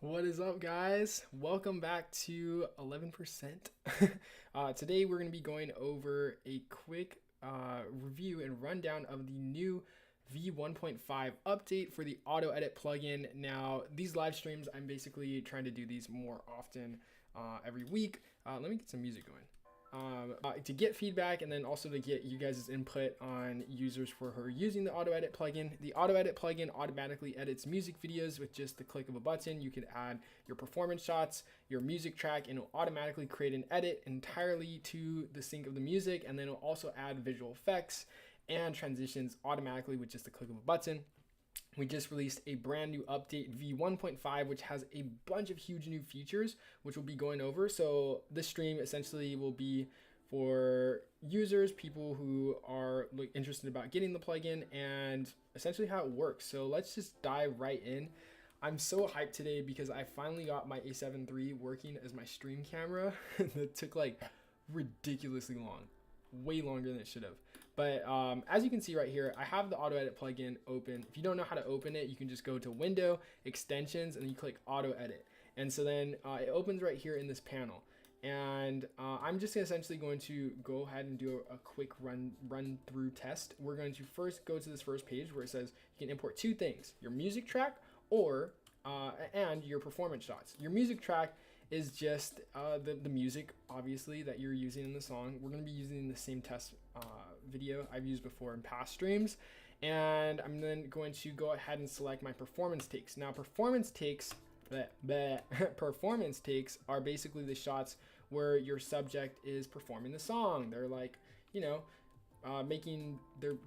What is up, guys? Welcome back to 11%. Today we're going to be going over a quick review and rundown of the new V1.5 update for the AutoEdit plugin. Now, these live streams, I'm basically trying to do these more often every week. Let me get some music going. To get feedback and then also to get you guys' input on users for her using the AutoEdit plugin. The AutoEdit plugin automatically edits music videos with just the click of a button. You can add your performance shots, your music track, and it'll automatically create an edit entirely to the sync of the music, and then it'll also add visual effects and transitions automatically with just the click of a button. We just released a brand new update, V1.5, which has a bunch of huge new features, which we'll be going over. So this stream essentially will be for users, people who are interested about getting the plugin, and essentially how it works. So let's just dive right in. I'm so hyped today because I finally got my A7 III working as my stream camera. That took like ridiculously long, way longer than it should have. But as you can see right here, I have the AutoEdit plugin open. If you don't know how to open it, you can just go to Window, Extensions, and then you click AutoEdit. And so then it opens right here in this panel. And I'm just essentially going to go ahead and do a quick run through test. We're going to first go to this first page where it says you can import two things, your music track or and your performance shots. Your music track is just the music, obviously, that you're using in the song. We're going to be using the same test video I've used before in past streams. And I'm then going to go ahead and select my performance takes. Now, performance takes performance takes are basically the shots where your subject is performing the song. They're like, you know,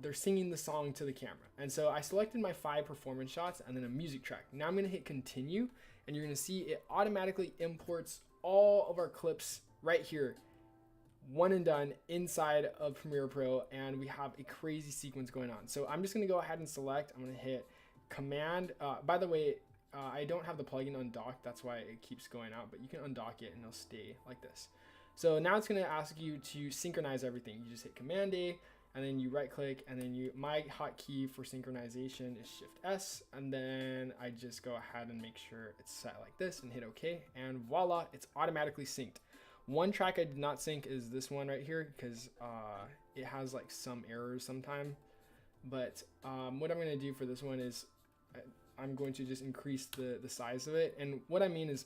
they're singing the song to the camera. And so I selected my 5 performance shots and then a music track. Now I'm going to hit continue, and you're going to see it automatically imports all of our clips right here, one and done, inside of Premiere Pro, and we have a crazy sequence going on. So I'm just going to go ahead and select. I'm going to hit command. By the way, I don't have the plugin undocked, that's why it keeps going out, but you can undock it and it'll stay like this. So now it's going to ask you to synchronize everything. You just hit Command A, and then you right click, and then my hotkey for synchronization is Shift S, and then I just go ahead and make sure it's set like this and hit OK, and voila, it's automatically synced. One track I did not sync is this one right here because it has like some errors sometime, but what I'm going to do for this one is I'm going to just increase the size of it. And what I mean is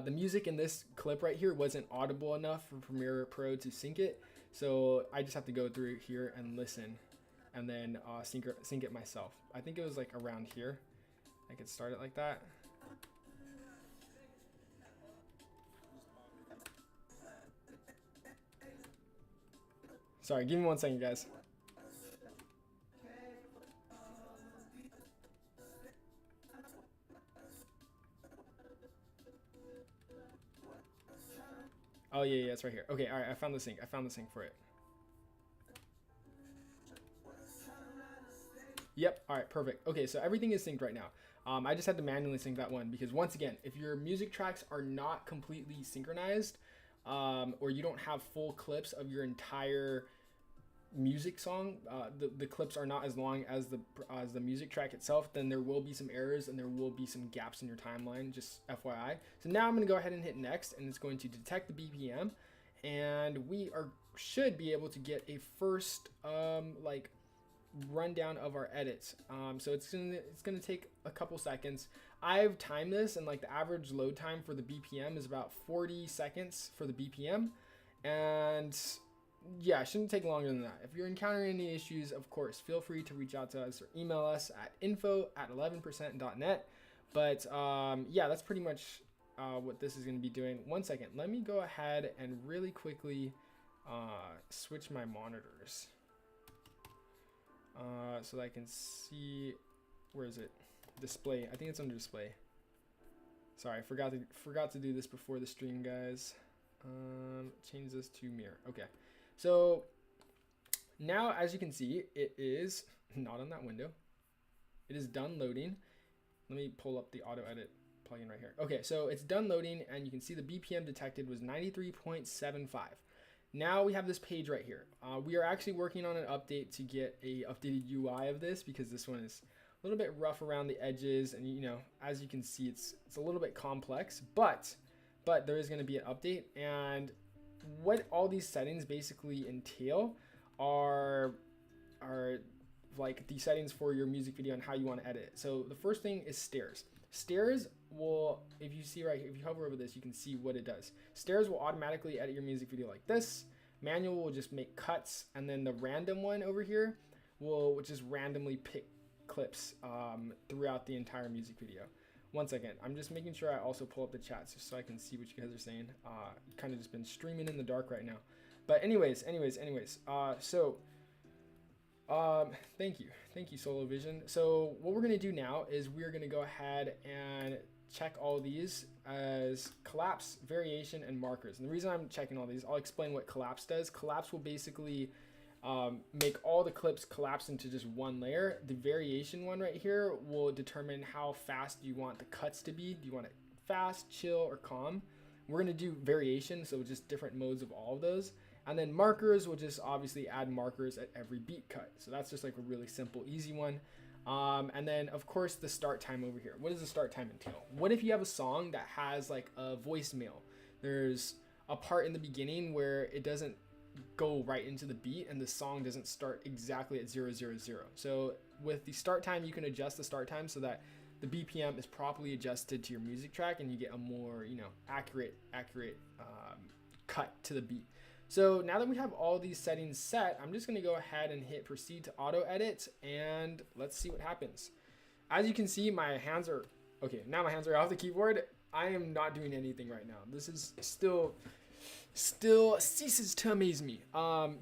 the music in this clip right here wasn't audible enough for Premiere Pro to sync it. So I just have to go through here and listen and then sync it myself. I think it was like around here. I could start it like that. Sorry, give me 1 second, guys. Oh yeah, it's right here. Okay, all right, I found the sync for it. Yep, all right, perfect. Okay, so everything is synced right now. I just had to manually sync that one because once again, if your music tracks are not completely synchronized, or you don't have full clips of your entire music song, the clips are not as long as the music track itself, then there will be some errors and there will be some gaps in your timeline, just FYI. So now I'm going to go ahead and hit next, and it's going to detect the BPM, and we should be able to get a first like rundown of our edits. So it's gonna take a couple seconds. I've timed this, and like the average load time for the BPM is about 40 seconds for the BPM, and yeah, it shouldn't take longer than that. If you're encountering any issues, of course, feel free to reach out to us or email us at info@11%.net. But yeah, that's pretty much what this is going to be doing. 1 second, let me go ahead and really quickly switch my monitors so that I can see. Where is it? Display. I think it's under display. Sorry, I forgot to do this before the stream, guys. Change this to mirror. Okay. So now, as you can see, it is not on that window. It is done loading. Let me pull up the AutoEdit plugin right here. Okay, so it's done loading, and you can see the BPM detected was 93.75. Now we have this page right here. We are actually working on an update to get a updated UI of this because this one is little bit rough around the edges, and you know, as you can see, it's a little bit complex, but there is going to be an update. And what all these settings basically entail are like the settings for your music video and how you want to edit it. So the first thing is stairs. Stairs will, if you see right here, if you hover over this, you can see what it does. Stairs will automatically edit your music video like this. Manual will just make cuts, and then the random one over here will just randomly pick clips throughout the entire music video. One second, I'm just making sure I also pull up the chat just so I can see what you guys are saying. Kind of just been streaming in the dark right now. But anyways, thank you Solo Vision. So what we're gonna do now is we're gonna go ahead and check all these as collapse, variation, and markers. And the reason I'm checking all these, I'll explain what collapse does. Collapse will basically make all the clips collapse into just one layer. The variation one right here will determine how fast you want the cuts to be. Do you want it fast, chill, or calm? We're gonna do variation, so just different modes of all of those. And then markers will just obviously add markers at every beat cut. So that's just like a really simple, easy one. And then of course the start time over here. What does the start time entail? What if you have a song that has like a voicemail? There's a part in the beginning where it doesn't go right into the beat and the song doesn't start exactly at 000. So with the start time, you can adjust the start time so that the BPM is properly adjusted to your music track and you get a more, you know, accurate cut to the beat. So now that we have all these settings set, I'm just gonna go ahead and hit proceed to auto edit, and let's see what happens. As you can see, my hands are off the keyboard. I am not doing anything right now. This is still ceases to amaze me,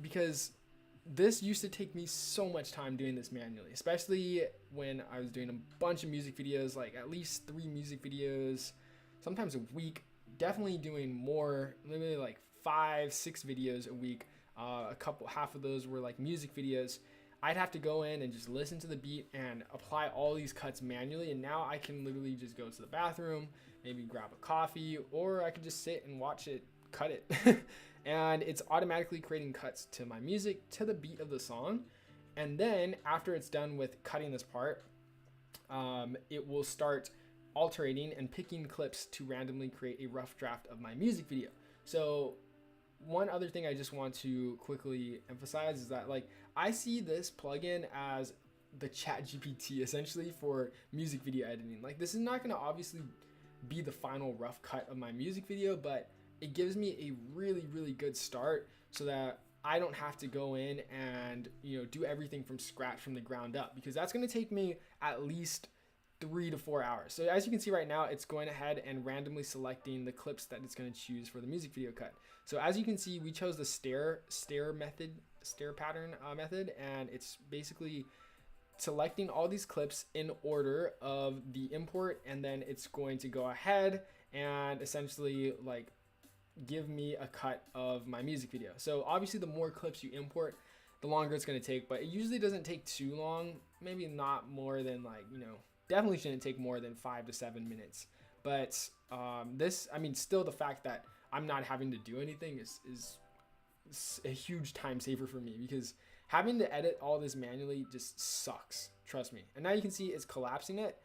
because this used to take me so much time doing this manually, especially when I was doing a bunch of music videos, like at least 3 music videos, sometimes a week, definitely doing more, maybe like 5-6 videos a week. Half of those were like music videos. I'd have to go in and just listen to the beat and apply all these cuts manually, and now I can literally just go to the bathroom, maybe grab a coffee, or I could just sit and watch it cut it. And it's automatically creating cuts to my music to the beat of the song. And then after it's done with cutting this part, it will start alternating and picking clips to randomly create a rough draft of my music video. So one other thing I just want to quickly emphasize is that, like, I see this plugin as the ChatGPT essentially for music video editing. Like, this is not going to obviously be the final rough cut of my music video, but it gives me a really good start so that I don't have to go in and, you know, do everything from scratch from the ground up, because that's going to take me at least 3 to 4 hours. So as you can see right now, it's going ahead and randomly selecting the clips that it's going to choose for the music video cut. So as you can see, we chose the stair pattern method, and it's basically selecting all these clips in order of the import, and then it's going to go ahead and essentially like give me a cut of my music video. So obviously the more clips you import, the longer it's going to take, but it usually doesn't take too long. Maybe not more than, like, you know, definitely shouldn't take more than 5 to 7 minutes. But this, I mean, still the fact that I'm not having to do anything is a huge time saver for me, because having to edit all this manually just sucks, trust me. And now you can see it's collapsing it,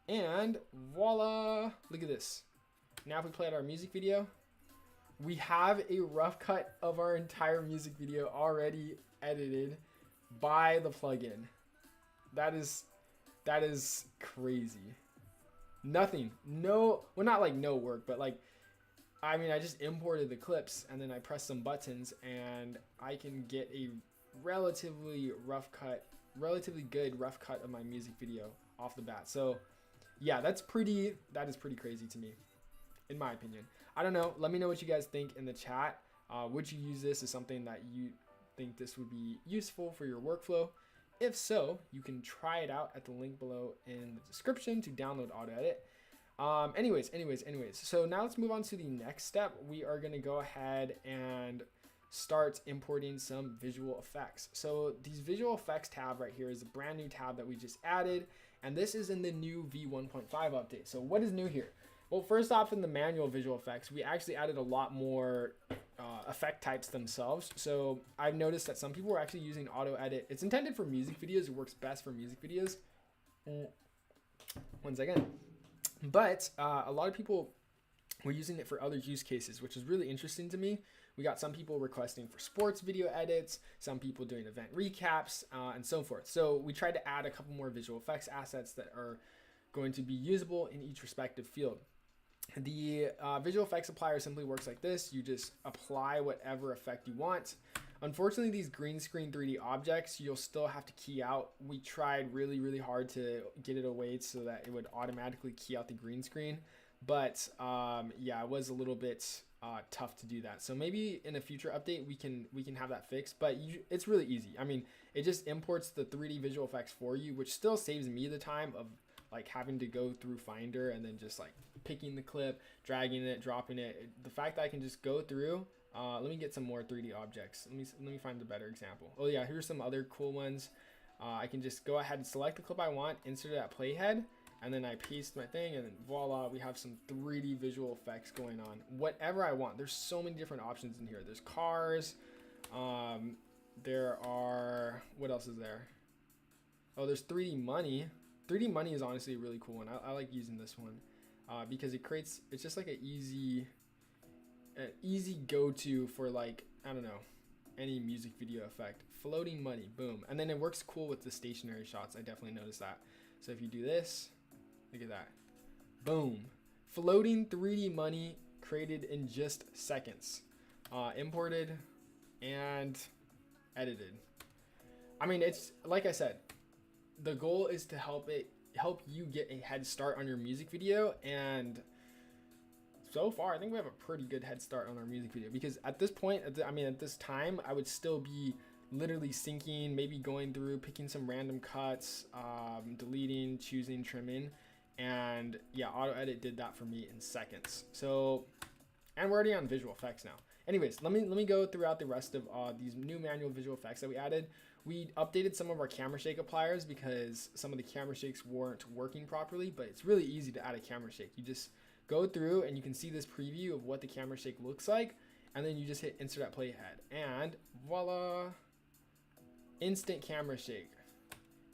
and voila, look at this. Now if we play out our music video, we have a rough cut of our entire music video already edited by the plugin. That is crazy. Nothing, well, not like no work, but like, I mean, I just imported the clips and then I pressed some buttons and I can get a relatively good rough cut of my music video off the bat. So yeah, that is pretty crazy to me, in my opinion. I don't know. Let me know what you guys think in the chat. Would you use this as something that you think this would be useful for your workflow? If so, you can try it out at the link below in the description to download AutoEdit. Anyways, so now let's move on to the next step. We are going to go ahead and start importing some visual effects. So these visual effects tab right here is a brand new tab that we just added, and this is in the new V1.5 update. So what is new here? Well, first off, in the manual visual effects, we actually added a lot more effect types themselves. So I've noticed that some people are actually using AutoEdit. It's intended for music videos. It works best for music videos. 1 second. But a lot of people were using it for other use cases, which is really interesting to me. We got some people requesting for sports video edits, some people doing event recaps, and so forth. So we tried to add a couple more visual effects assets that are going to be usable in each respective field. The visual effects applier simply works like this. You just apply whatever effect you want. Unfortunately, these green screen 3D objects, you'll still have to key out. We tried really, really hard to get it away so that it would automatically key out the green screen. But yeah, it was a little bit tough to do that. So maybe in a future update, we can have that fixed, but it's really easy. I mean, it just imports the 3D visual effects for you, which still saves me the time of like having to go through Finder and then just like picking the clip, dragging it, dropping it. The fact that I can just go through, let me get some more 3D objects. Let me find a better example. Oh yeah, here's some other cool ones. I can just go ahead and select the clip I want, insert it at playhead, and then I paste my thing, and then voila, we have some 3D visual effects going on. Whatever I want. There's so many different options in here. There's cars. There are, what else is there? Oh, there's 3D money. 3D money is honestly a really cool one. I like using this one because it's just like an easy go-to for like, I don't know, any music video effect. Floating money, boom. And then it works cool with the stationary shots. I definitely noticed that. So if you do this, look at that. Boom. Floating 3D money created in just seconds. Imported and edited. I mean, it's like I said, the goal is to help you get a head start on your music video, and so far I think we have a pretty good head start on our music video, because at this point, at this time, I would still be literally syncing, maybe going through, picking some random cuts, deleting, choosing, trimming, and yeah, AutoEdit did that for me in seconds. So, and we're already on visual effects now. Anyways, let me go throughout the rest of these new manual visual effects that we added. We updated some of our camera shake appliers because some of the camera shakes weren't working properly, but it's really easy to add a camera shake. You just go through and you can see this preview of what the camera shake looks like, and then you just hit insert at playhead, and voila, instant camera shake.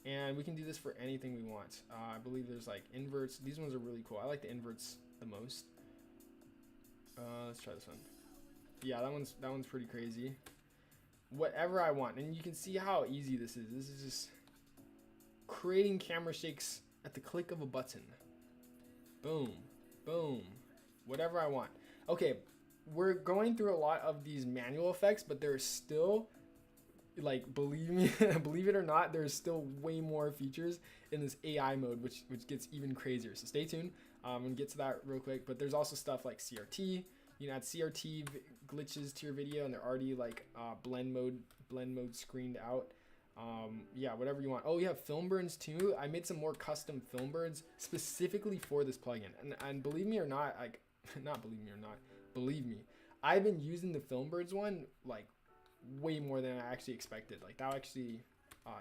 And we can do this for anything we want. I believe there's like inverts. These ones are really cool. I like the inverts the most. Let's try this one. Yeah, that one's pretty crazy. Whatever I want, and you can see how easy this is. This is just creating camera shakes at the click of a button. Boom, boom, whatever I want. Okay, we're going through a lot of these manual effects, but there's still, like, believe me, believe it or not, there's still way more features in this AI mode, which gets even crazier. So stay tuned. I'm gonna get to that real quick. But there's also stuff like CRT. You can add CRT glitches to your video, and they're already like blend mode screened out. Yeah, whatever you want. Oh, we have film burns too. I made some more custom film burns specifically for this plugin. And believe me or not, like, not believe me or not, believe me, I've been using the film burns one like way more than I actually expected. Like, that actually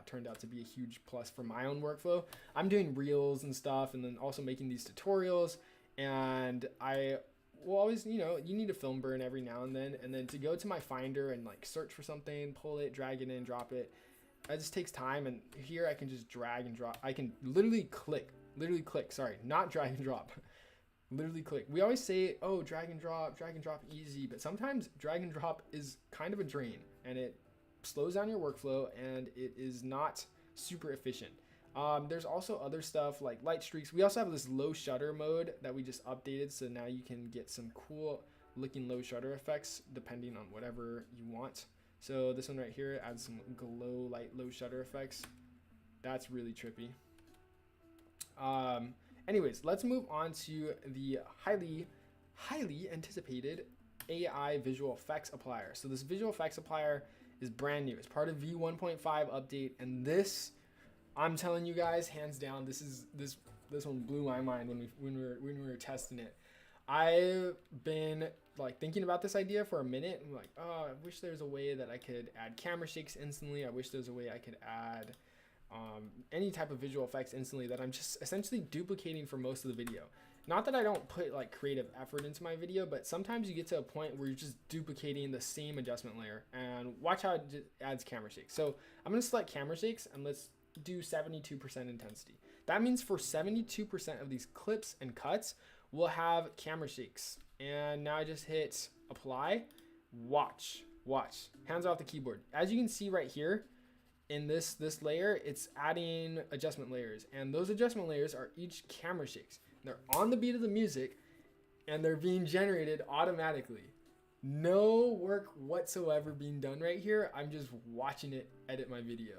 turned out to be a huge plus for my own workflow. I'm doing reels and stuff, and then also making these tutorials, and I will always, you know, you need a film burn every now and then to go to my Finder and like search for something, pull it, drag it in, drop it. It just takes time, and here I can just drag and drop. I can literally click, sorry, not drag and drop. Literally click. We always say, oh, drag and drop easy, but sometimes drag and drop is kind of a drain, and it slows down your workflow, and it is not super efficient. There's also other stuff like light streaks. We also have this low shutter mode that we just updated, so now you can get some cool looking low shutter effects depending on whatever you want. So this one right here adds some glow light low shutter effects. That's really trippy. Anyways, let's move on to the highly anticipated AI visual effects applier. So this visual effects applier is brand new. It's part of V1.5 update, and this, I'm telling you guys, hands down, this one blew my mind when we were testing it. I've been like thinking about this idea for a minute. I'm like, oh, I wish there's a way that I could add camera shakes instantly. I wish there's a way I could add any type of visual effects instantly that I'm just essentially duplicating for most of the video. Not that I don't put like creative effort into my video, but sometimes you get to a point where you're just duplicating the same adjustment layer, and watch how it just adds camera shakes. So I'm gonna select camera shakes, and let's do 72% intensity. That means for 72% of these clips and cuts, we'll have camera shakes. And now I just hit apply, watch, hands off the keyboard. As you can see right here in this layer, it's adding adjustment layers. And those adjustment layers are each camera shakes. They're on the beat of the music and they're being generated automatically. No work whatsoever being done right here. I'm just watching it edit my video.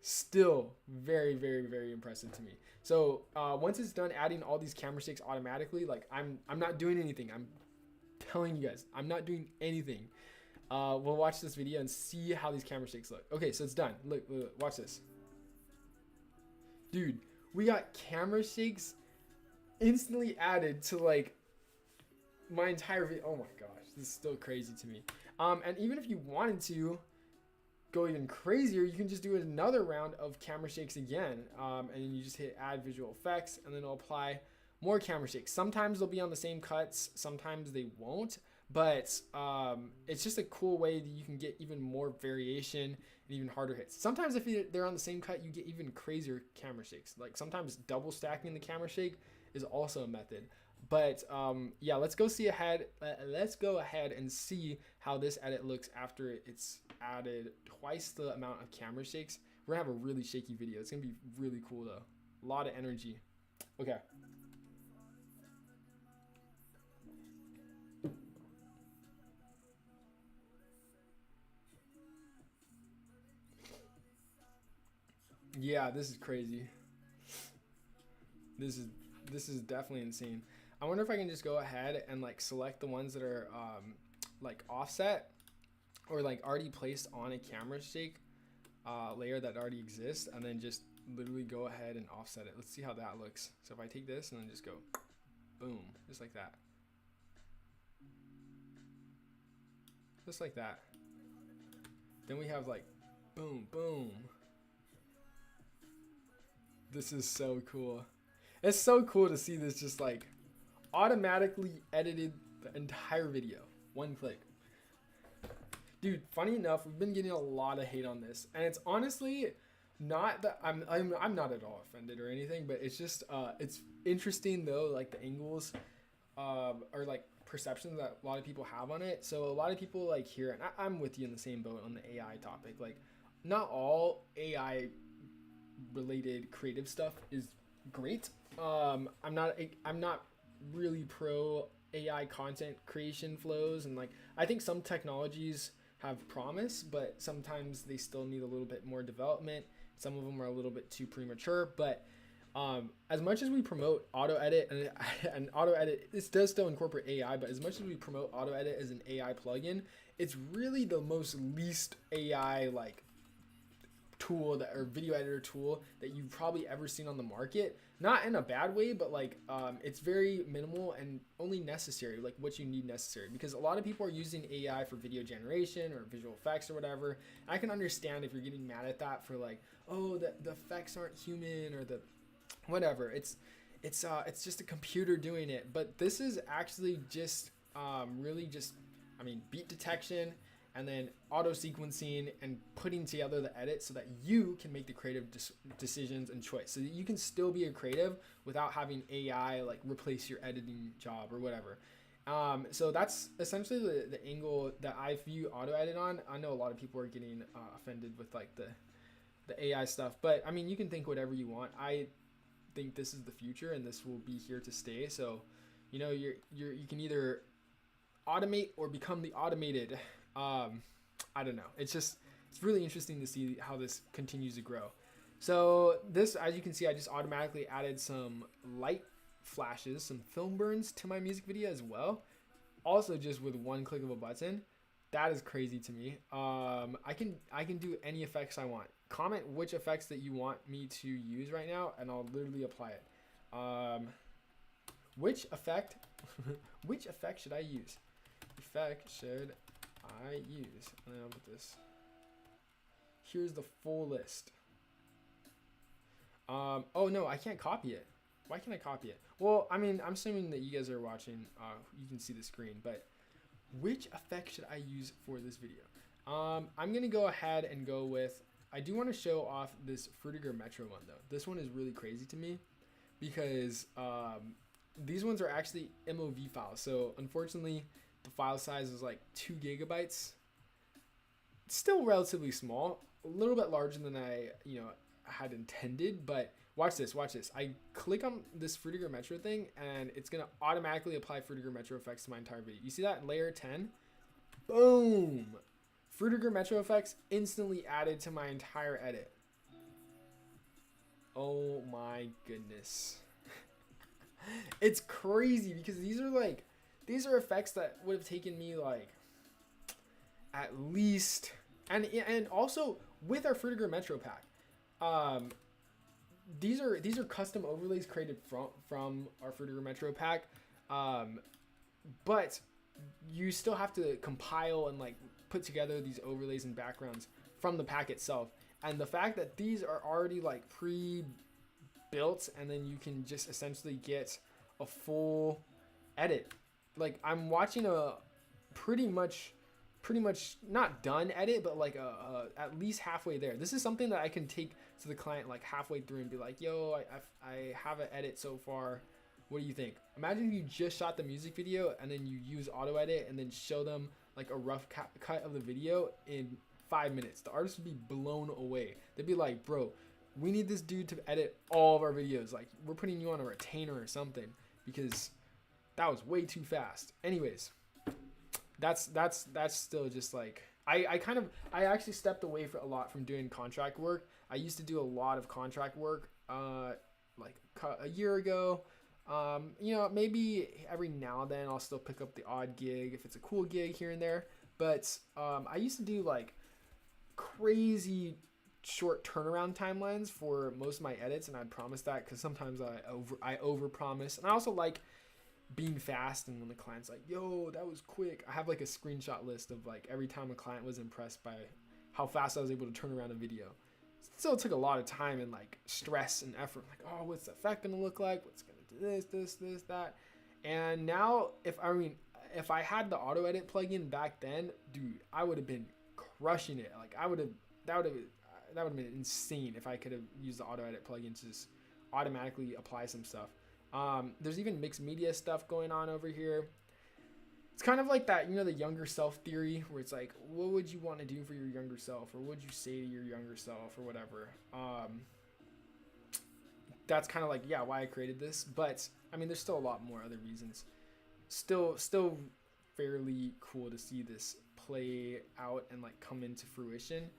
Still very, very, very impressive to me. So once it's done adding all these camera shakes automatically, like I'm not doing anything. I'm telling you guys, I'm not doing anything. We'll watch this video and see how these camera shakes look. Okay, so it's done. Look, watch this. Dude, we got camera shakes instantly added to like my entire video. Oh my gosh, this is still crazy to me. And even if you wanted to go even crazier, you can just do another round of camera shakes again, and then you just hit add visual effects, and then it'll apply more camera shakes. Sometimes they'll be on the same cuts, sometimes they won't, but it's just a cool way that you can get even more variation and even harder hits. Sometimes if they're on the same cut, you get even crazier camera shakes. Like sometimes double stacking the camera shake is also a method. But yeah, let's go ahead and see how this edit looks after it's added twice the amount of camera shakes. We're gonna have a really shaky video. It's gonna be really cool though. A lot of energy. Okay. Yeah, this is crazy. This is definitely insane. I wonder if I can just go ahead and like select the ones that are like offset or like already placed on a camera shake layer that already exists, and then just literally go ahead and offset it. Let's see how that looks. So if I take this and then just go boom, just like that. Just like that. Then we have like boom, boom. This is so cool. It's so cool to see this just like automatically edited the entire video. One click. Dude, funny enough, we've been getting a lot of hate on this, and it's honestly not that I'm not at all offended or anything, but it's just it's interesting though, like the angles or like perceptions that a lot of people have on it. So a lot of people like here, and I'm with you in the same boat on the AI topic. Like not all AI related creative stuff is great. I'm not really pro AI content creation flows, and like I think some technologies have promise, but sometimes they still need a little bit more development. Some of them are a little bit too premature, but as much as we promote AutoEdit and AutoEdit, this does still incorporate AI, but as much as we promote AutoEdit as an AI plugin, it's really the most least AI like tool that, or video editor tool, that you've probably ever seen on the market. Not in a bad way, but like it's very minimal and only necessary, like what you need necessary, because a lot of people are using AI for video generation or visual effects or whatever. I can understand if you're getting mad at that for like, oh, the effects aren't human or the whatever. It's just a computer doing it. But this is actually just really just, I mean, beat detection and then auto sequencing and putting together the edit so that you can make the creative decisions and choice, so that you can still be a creative without having AI like replace your editing job or whatever. So that's essentially the angle that I view AutoEdit on. I know a lot of people are getting offended with like the AI stuff, but I mean, you can think whatever you want. I think this is the future and this will be here to stay. So, you know, you can either automate or become the automated. I don't know. It's really interesting to see how this continues to grow. So this, as you can see, I just automatically added some light flashes, some film burns to my music video as well. Also just with one click of a button. That is crazy to me. I can do any effects I want. Comment which effects that you want me to use right now, and I'll literally apply it. Which effect should I use? Effect should I use? And then I'll put this. Here's the full list. Oh no, I can't copy it. Why can't I copy it? Well, I mean, I'm assuming that you guys are watching. You can see the screen, but which effect should I use for this video? I'm gonna go ahead and go with. I do want to show off this Frutiger Metro one though. This one is really crazy to me because these ones are actually MOV files. So unfortunately, the file size is like 2 gigabytes. Still relatively small, a little bit larger than I had intended, but watch this. I click on this Frutiger Metro thing and it's gonna automatically apply Frutiger Metro effects to my entire video. You see that layer 10? Boom! Frutiger Metro effects instantly added to my entire edit. Oh my goodness. It's crazy because these are effects that would have taken me like at least, and also with our Frutiger Metro pack, these are custom overlays created from our Frutiger Metro pack, but you still have to compile and like put together these overlays and backgrounds from the pack itself. And the fact that these are already like pre-built and then you can just essentially get a full edit. Like I'm watching a pretty much not done edit, but like at least halfway there. This is something that I can take to the client like halfway through and be like, yo, I have an edit so far. What do you think? Imagine if you just shot the music video and then you use AutoEdit and then show them like a rough cut of the video in 5 minutes. The artist would be blown away. They'd be like, bro, we need this dude to edit all of our videos. Like we're putting you on a retainer or something because that was way too fast. Anyways, that's still just like, I actually stepped away a lot from doing contract work. I used to do a lot of contract work like a year ago. Maybe every now and then I'll still pick up the odd gig if it's a cool gig here and there. But I used to do like crazy short turnaround timelines for most of my edits, and I'd promise that because sometimes I over promise, and I also like being fast. And when the client's like, yo, that was quick, I have like a screenshot list of like every time a client was impressed by how fast I was able to turn around a video. Still took a lot of time and like stress and effort, like, oh, what's the effect gonna look like, what's gonna do this, that. And now if I had the auto edit plugin back then, dude, I would have been crushing it. Like that would have been insane if I could have used the auto edit plugin to just automatically apply some stuff. There's even mixed media stuff going on over here. It's kind of like that, the younger self theory where it's like, what would you want to do for your younger self, or what would you say to your younger self, or whatever. That's kind of like, yeah, why I created this. But I mean, there's still a lot more other reasons. Still fairly cool to see this play out and like come into fruition.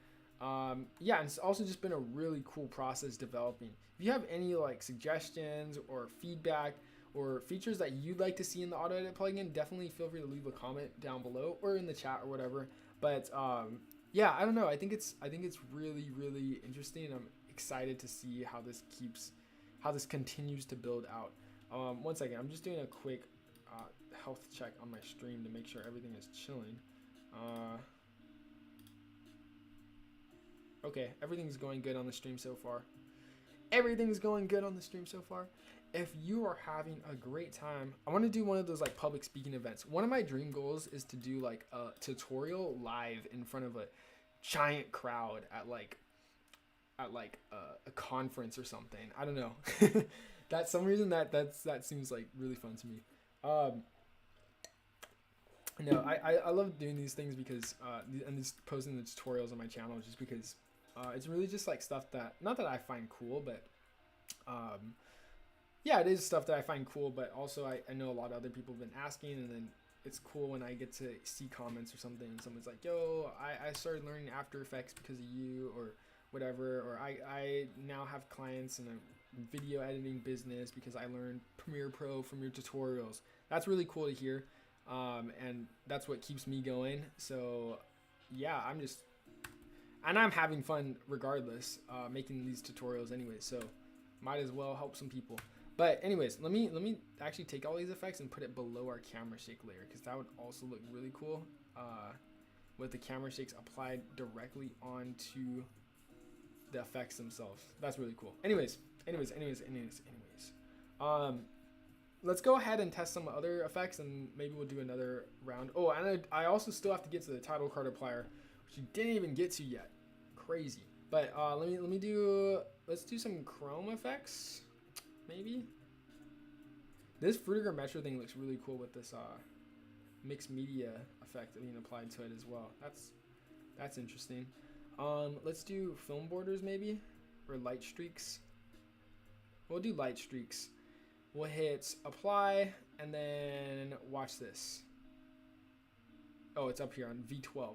And it's also just been a really cool process developing. If you have any like suggestions or feedback or features that you'd like to see in the auto edit plugin, definitely feel free to leave a comment down below or in the chat or whatever. But I don't know. I think it's really, really interesting, and I'm excited to see how this continues to build out. One second, I'm just doing a quick health check on my stream to make sure everything is chilling. Okay, everything's going good on the stream so far. If you are having a great time, I want to do one of those like public speaking events. One of my dream goals is to do like a tutorial live in front of a giant crowd at a conference or something. I don't know. That's some reason that seems like really fun to me. I love doing these things because and just posting the tutorials on my channel just because it's really just like stuff that, not that I find cool, but it is stuff that I find cool, but also I know a lot of other people have been asking, and then it's cool when I get to see comments or something and someone's like, yo, I started learning After Effects because of you, or whatever, or I now have clients in a video editing business because I learned Premiere Pro from your tutorials. That's really cool to hear, and that's what keeps me going. So yeah, I'm having fun regardless, making these tutorials anyway, so might as well help some people. But anyways, let me actually take all these effects and put it below our camera shake layer, because that would also look really cool with the camera shakes applied directly onto the effects themselves. That's really cool. Anyways, let's go ahead and test some other effects, and maybe we'll do another round. Oh, and I also still have to get to the title card applier, which you didn't even get to yet. Crazy. But let's do some chrome effects, maybe. This Fruitiger Metro thing looks really cool with this mixed media effect being applied to it as well. That's interesting. Let's do film borders maybe, or light streaks. We'll do light streaks. We'll hit apply and then watch this. Oh, it's up here on V12.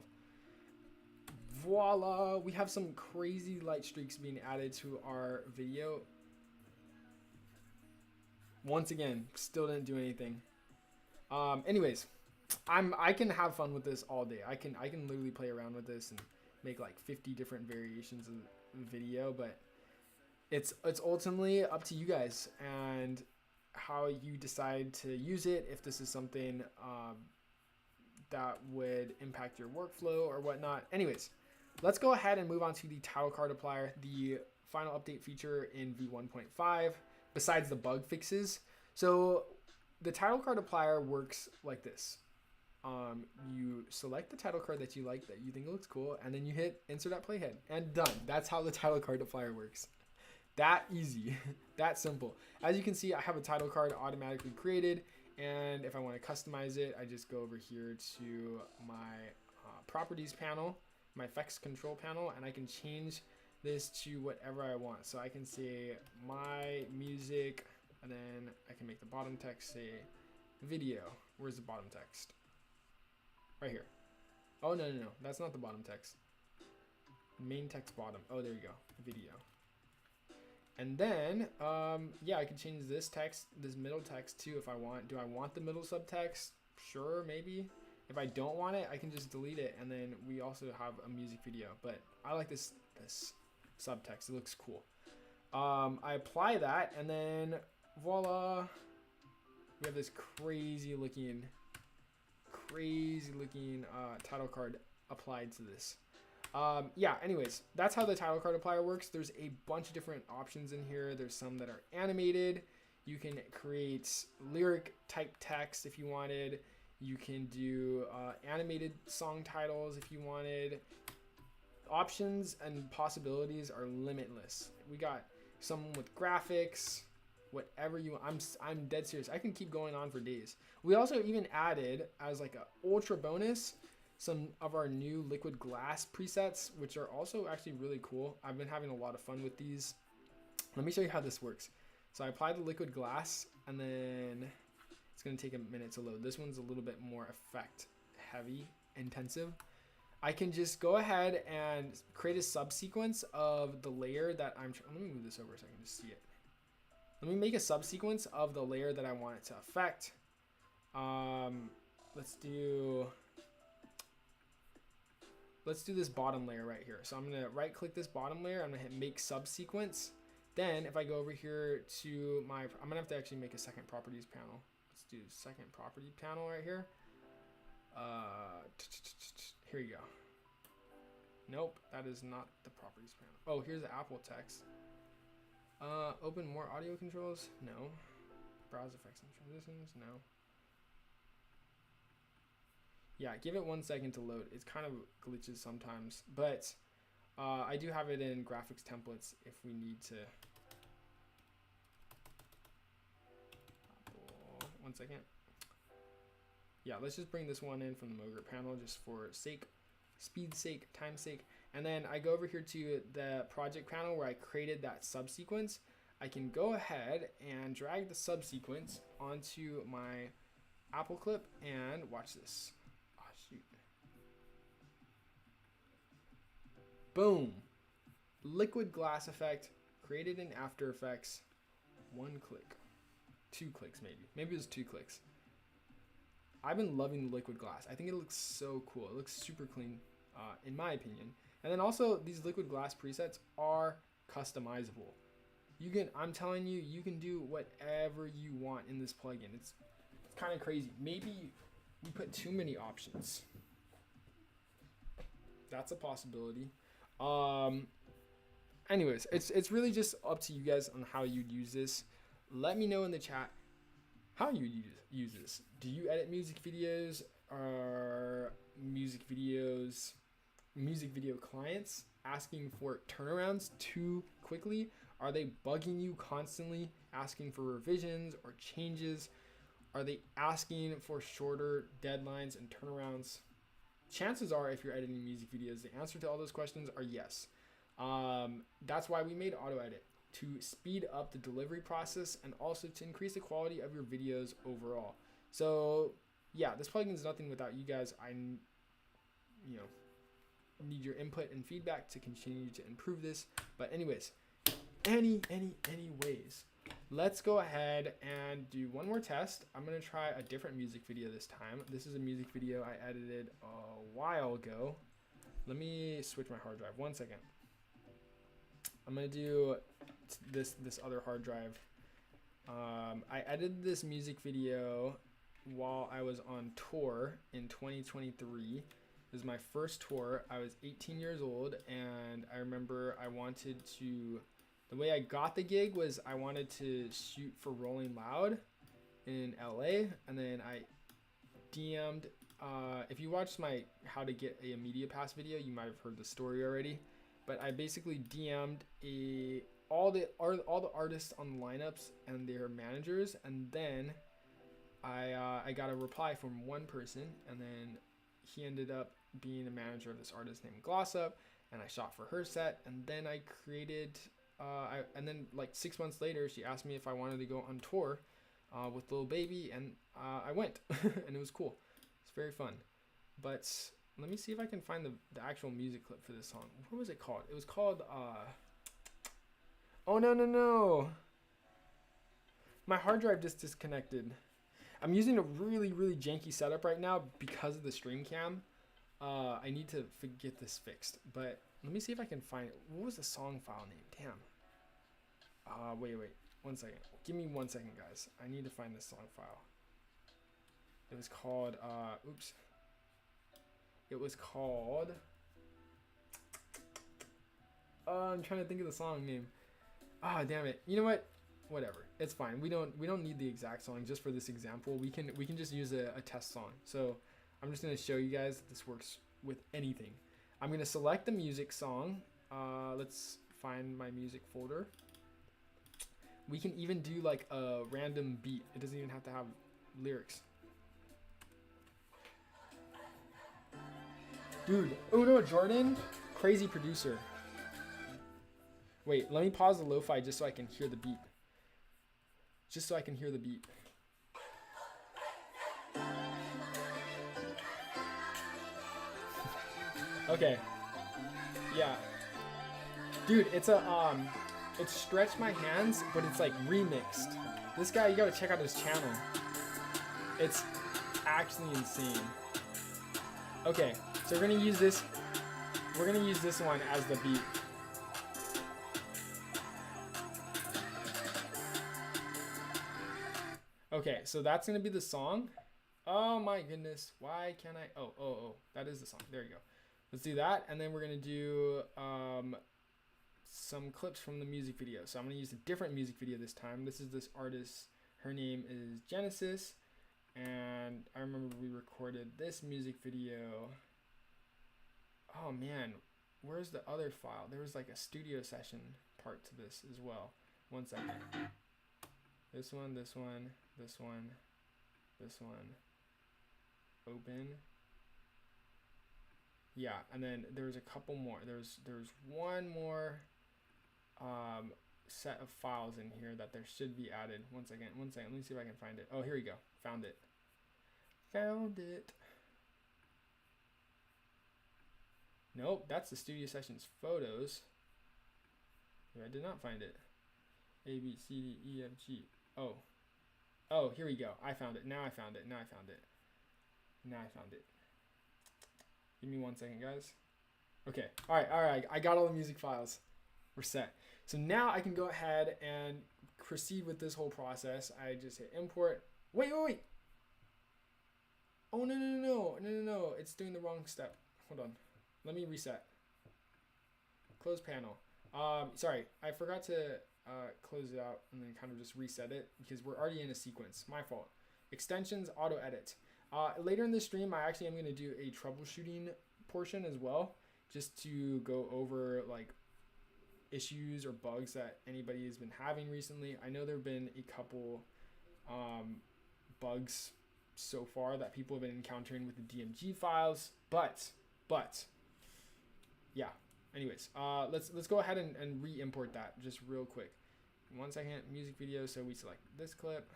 Voila, we have some crazy light streaks being added to our video. Once again, still didn't do anything. Anyways, I can have fun with this all day. I can literally play around with this and make like 50 different variations of video, but it's ultimately up to you guys and how you decide to use it. If this is something that would impact your workflow or whatnot. Anyways, let's go ahead and move on to the title card applier, the final update feature in V1.5 besides the bug fixes. So the title card applier works like this. You select the title card that you like, that you think looks cool, and then you hit insert at playhead and done. That's how the title card applier works. That easy, that simple. As you can see, I have a title card automatically created, and if I want to customize it, I just go over here to my properties panel, my effects control panel, and I can change this to whatever I want. So I can say my music, and then I can make the bottom text say video. Where's the bottom text? Right here. Oh, no, that's not the bottom text. Main text bottom. Oh, there you go, video. And then, yeah, I can change this text, this middle text too if I want. Do I want the middle subtext? Sure, maybe. If I don't want it, I can just delete it, and then we also have a music video. But I like this subtext. It looks cool. I apply that, and then voila, we have this crazy looking title card applied to this. Yeah, anyways, that's how the title card applier works. There's a bunch of different options in here. There's some that are animated. You can create lyric type text if you wanted. You can do animated song titles if you wanted. Options and possibilities are limitless. We got some with graphics, whatever you want. I'm dead serious. I can keep going on for days. We also even added, as like a ultra bonus, some of our new liquid glass presets, which are also actually really cool. I've been having a lot of fun with these. Let me show you how this works. So I apply the liquid glass, and then it's gonna take a minute to load. This one's a little bit more effect heavy, intensive. I can just go ahead and create a subsequence of the layer that let me move this over so I can just see it. Let me make a subsequence of the layer that I want it to affect. Let's do this bottom layer right here. So I'm gonna right click this bottom layer. I'm gonna hit make subsequence. Then if I go over here to I'm gonna have to actually make a second properties panel. Let's do second property panel right here. Here you go. Nope, that is not the properties panel. Oh, here's the Apple text. Open more audio controls? No. Browse effects and transitions? No. Yeah, give it 1 second to load. It kind of glitches sometimes, but I do have it in graphics templates if we need to. Apple, 1 second. Yeah, let's just bring this one in from the Mogurt panel just for speed's sake, time's sake. And then I go over here to the project panel where I created that subsequence. I can go ahead and drag the subsequence onto my Apple clip and watch this. Oh, shoot. Boom. Liquid glass effect created in After Effects. 1 click. 2 clicks maybe. Maybe it was 2 clicks. I've been loving the liquid glass. I think it looks so cool. It looks super clean, in my opinion. And then also, these liquid glass presets are customizable. I'm telling you, you can do whatever you want in this plugin. It's kind of crazy. Maybe we put too many options. That's a possibility. Anyways, it's really just up to you guys on how you'd use this. Let me know in the chat how you use this. Do you edit music videos? Are music video clients asking for turnarounds too quickly? Are they bugging you constantly, asking for revisions or changes? Are they asking for shorter deadlines and turnarounds? Chances are, if you're editing music videos, the answer to all those questions are yes. That's why we made AutoEdit, to speed up the delivery process and also to increase the quality of your videos overall. So yeah, this plugin is nothing without you guys. I need your input and feedback to continue to improve this. But anyways, anyways, let's go ahead and do one more test. I'm gonna try a different music video this time. This is a music video I edited a while ago. Let me switch my hard drive. 1 second. I'm gonna do this other hard drive. I edited this music video while I was on tour in 2023. This is my first tour. I was 18 years old, and I remember the way I got the gig was I wanted to shoot for Rolling Loud in LA, and then I DM'd, if you watched my how to get a media pass video, you might have heard the story already, but I basically DM'd all the artists on the lineups and their managers, and then I got a reply from one person, and then he ended up being a manager of this artist named Gloss Up, and I shot for her set, and then I created and then like 6 months later, she asked me if I wanted to go on tour with Lil Baby, and I went, and it was cool. It's very fun. But let me see if I can find the actual music clip for this song. What was it called? It was called oh no, my hard drive just disconnected. I'm using a really janky setup right now because of the stream cam. I need to get this fixed, but let me see if I can find it. What was the song file name? Damn. Wait, 1 second. Give me 1 second, guys. I need to find this song file. It was called, It was called, I'm trying to think of the song name. Damn it. You know what? Whatever. It's fine. We don't need the exact song just for this example. We can just use a test song. So I'm just going to show you guys that this works with anything. I'm going to select the music song. Let's find my music folder. We can even do like a random beat. It doesn't even have to have lyrics. Dude, oh no, Jordan, crazy producer. Wait, let me pause the lo-fi just so I can hear the beat. Okay. Yeah. Dude, it's Stretch My Hands, but it's like remixed. This guy, you gotta check out his channel. It's actually insane. Okay, so we're gonna use this one as the beat. Okay, so that's gonna be the song. Oh my goodness, why can't I? Oh, that is the song. There you go. Let's do that, and then we're gonna do some clips from the music video. So I'm gonna use a different music video this time. This is this artist. Her name is Genesis, and I remember we recorded this music video. Oh man, where's the other file? There was like a studio session part to this as well. 1 second. This one. Open. Yeah, and then there's a couple more. There's one more set of files in here that there should be added. 1 second. Let me see if I can find it. Oh, here we go. Found it. Nope, that's the studio sessions photos. I did not find it. A, B, C, D, E, F, G. Oh, here we go. I found it. Now I found it. Give me 1 second, guys. Okay. All right. I got all the music files. We're set. So now I can go ahead and proceed with this whole process. I just hit import. Wait. Oh, no. It's doing the wrong step. Hold on. Let me reset. Close panel. Sorry, I forgot to close it out and then kind of just reset it because we're already in a sequence. My fault. Extensions, AutoEdit. Later in the stream, I actually am going to do a troubleshooting portion as well just to go over like issues or bugs that anybody has been having recently. I know there have been a couple bugs so far that people have been encountering with the DMG files, but yeah. Anyways, let's go ahead and re-import that just real quick. 1 second, music video. So we select this clip.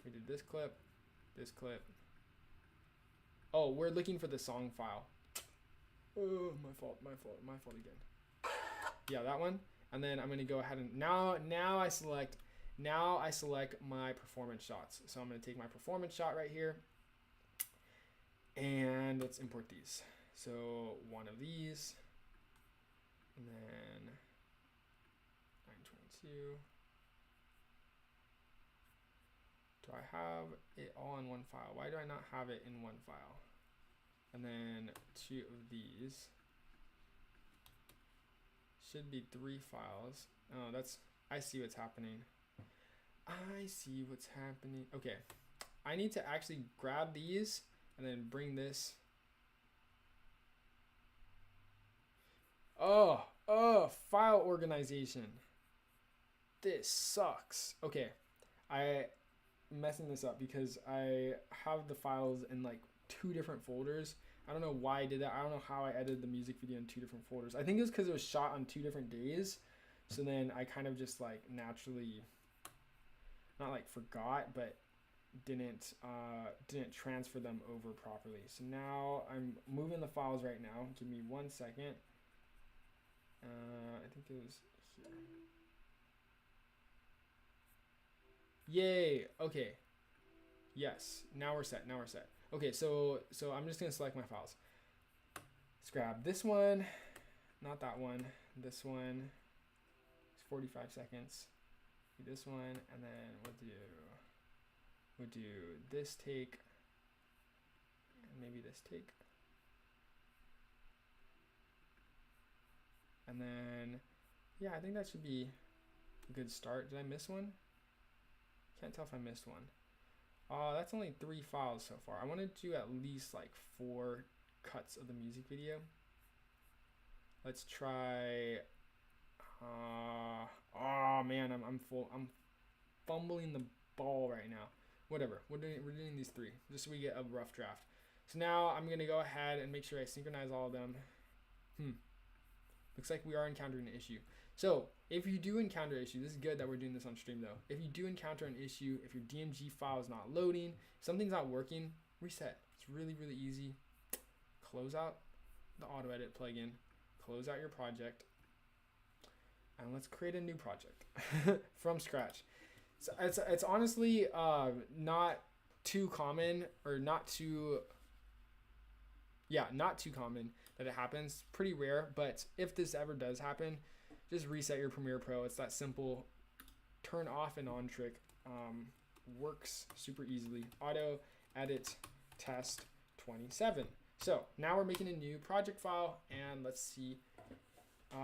We did this clip, this clip. Oh, we're looking for the song file. Oh, my fault again. Yeah, that one. And then I'm gonna go ahead and now I select my performance shots. So I'm gonna take my performance shot right here, and let's import these. So one of these, and then 922. Do I have it all in one file? Why do I not have it in one file? And then 2 of these. Should be 3 files. Oh, I see what's happening. Okay. I need to actually grab these and then bring this. Oh, file organization. This sucks. Okay. I'm messing this up because I have the files in like 2 different folders. I don't know why I did that. I don't know how I edited the music video in 2 different folders. I think it was because it was shot on 2 different days. So then I kind of just like naturally, not like forgot, but didn't transfer them over properly. So now I'm moving the files right now. Give me 1 second. I think it was here. Yay. Okay. Yes. Now we're set. Okay, so I'm just gonna select my files. Let's grab this one, not that one. This one. It's 45 seconds. This one, and then we'll do this take, and maybe this take, and then yeah, I think that should be a good start. Did I miss one? Can't tell if I missed one. That's only 3 files so far. I want to do at least like 4 cuts of the music video. Let's try. Oh man, I'm fumbling the ball right now. Whatever. We're doing these 3 just so we get a rough draft. So now I'm gonna go ahead and make sure I synchronize all of them. Looks like we are encountering an issue. So if you do encounter an issue, this is good that we're doing this on stream though. If you do encounter an issue, if your DMG file is not loading, something's not working, reset. It's really easy. Close out the AutoEdit plugin, close out your project, and let's create a new project from scratch. So it's honestly not too common, or not too common that it happens. Pretty rare, but if this ever does happen, just reset your Premiere Pro. It's that simple. Turn off and on trick. Works super easily. AutoEdit test 27. So now we're making a new project file, and let's see.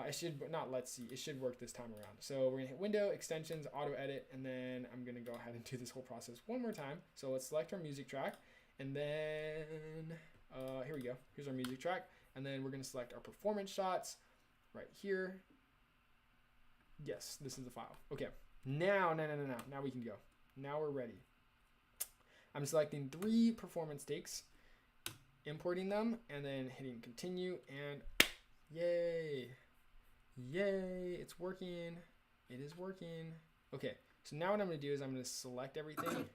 It should work this time around. So we're gonna hit Window, Extensions, AutoEdit, and then I'm gonna go ahead and do this whole process one more time. So let's select our music track, and then here we go. Here's our music track, and then we're gonna select our performance shots right here. Yes, this is the file. Okay, now we can go. Now we're ready. I'm selecting 3 performance takes, importing them, and then hitting continue, and yay, it's working. It is working. Okay, so now what I'm gonna do is I'm gonna select everything.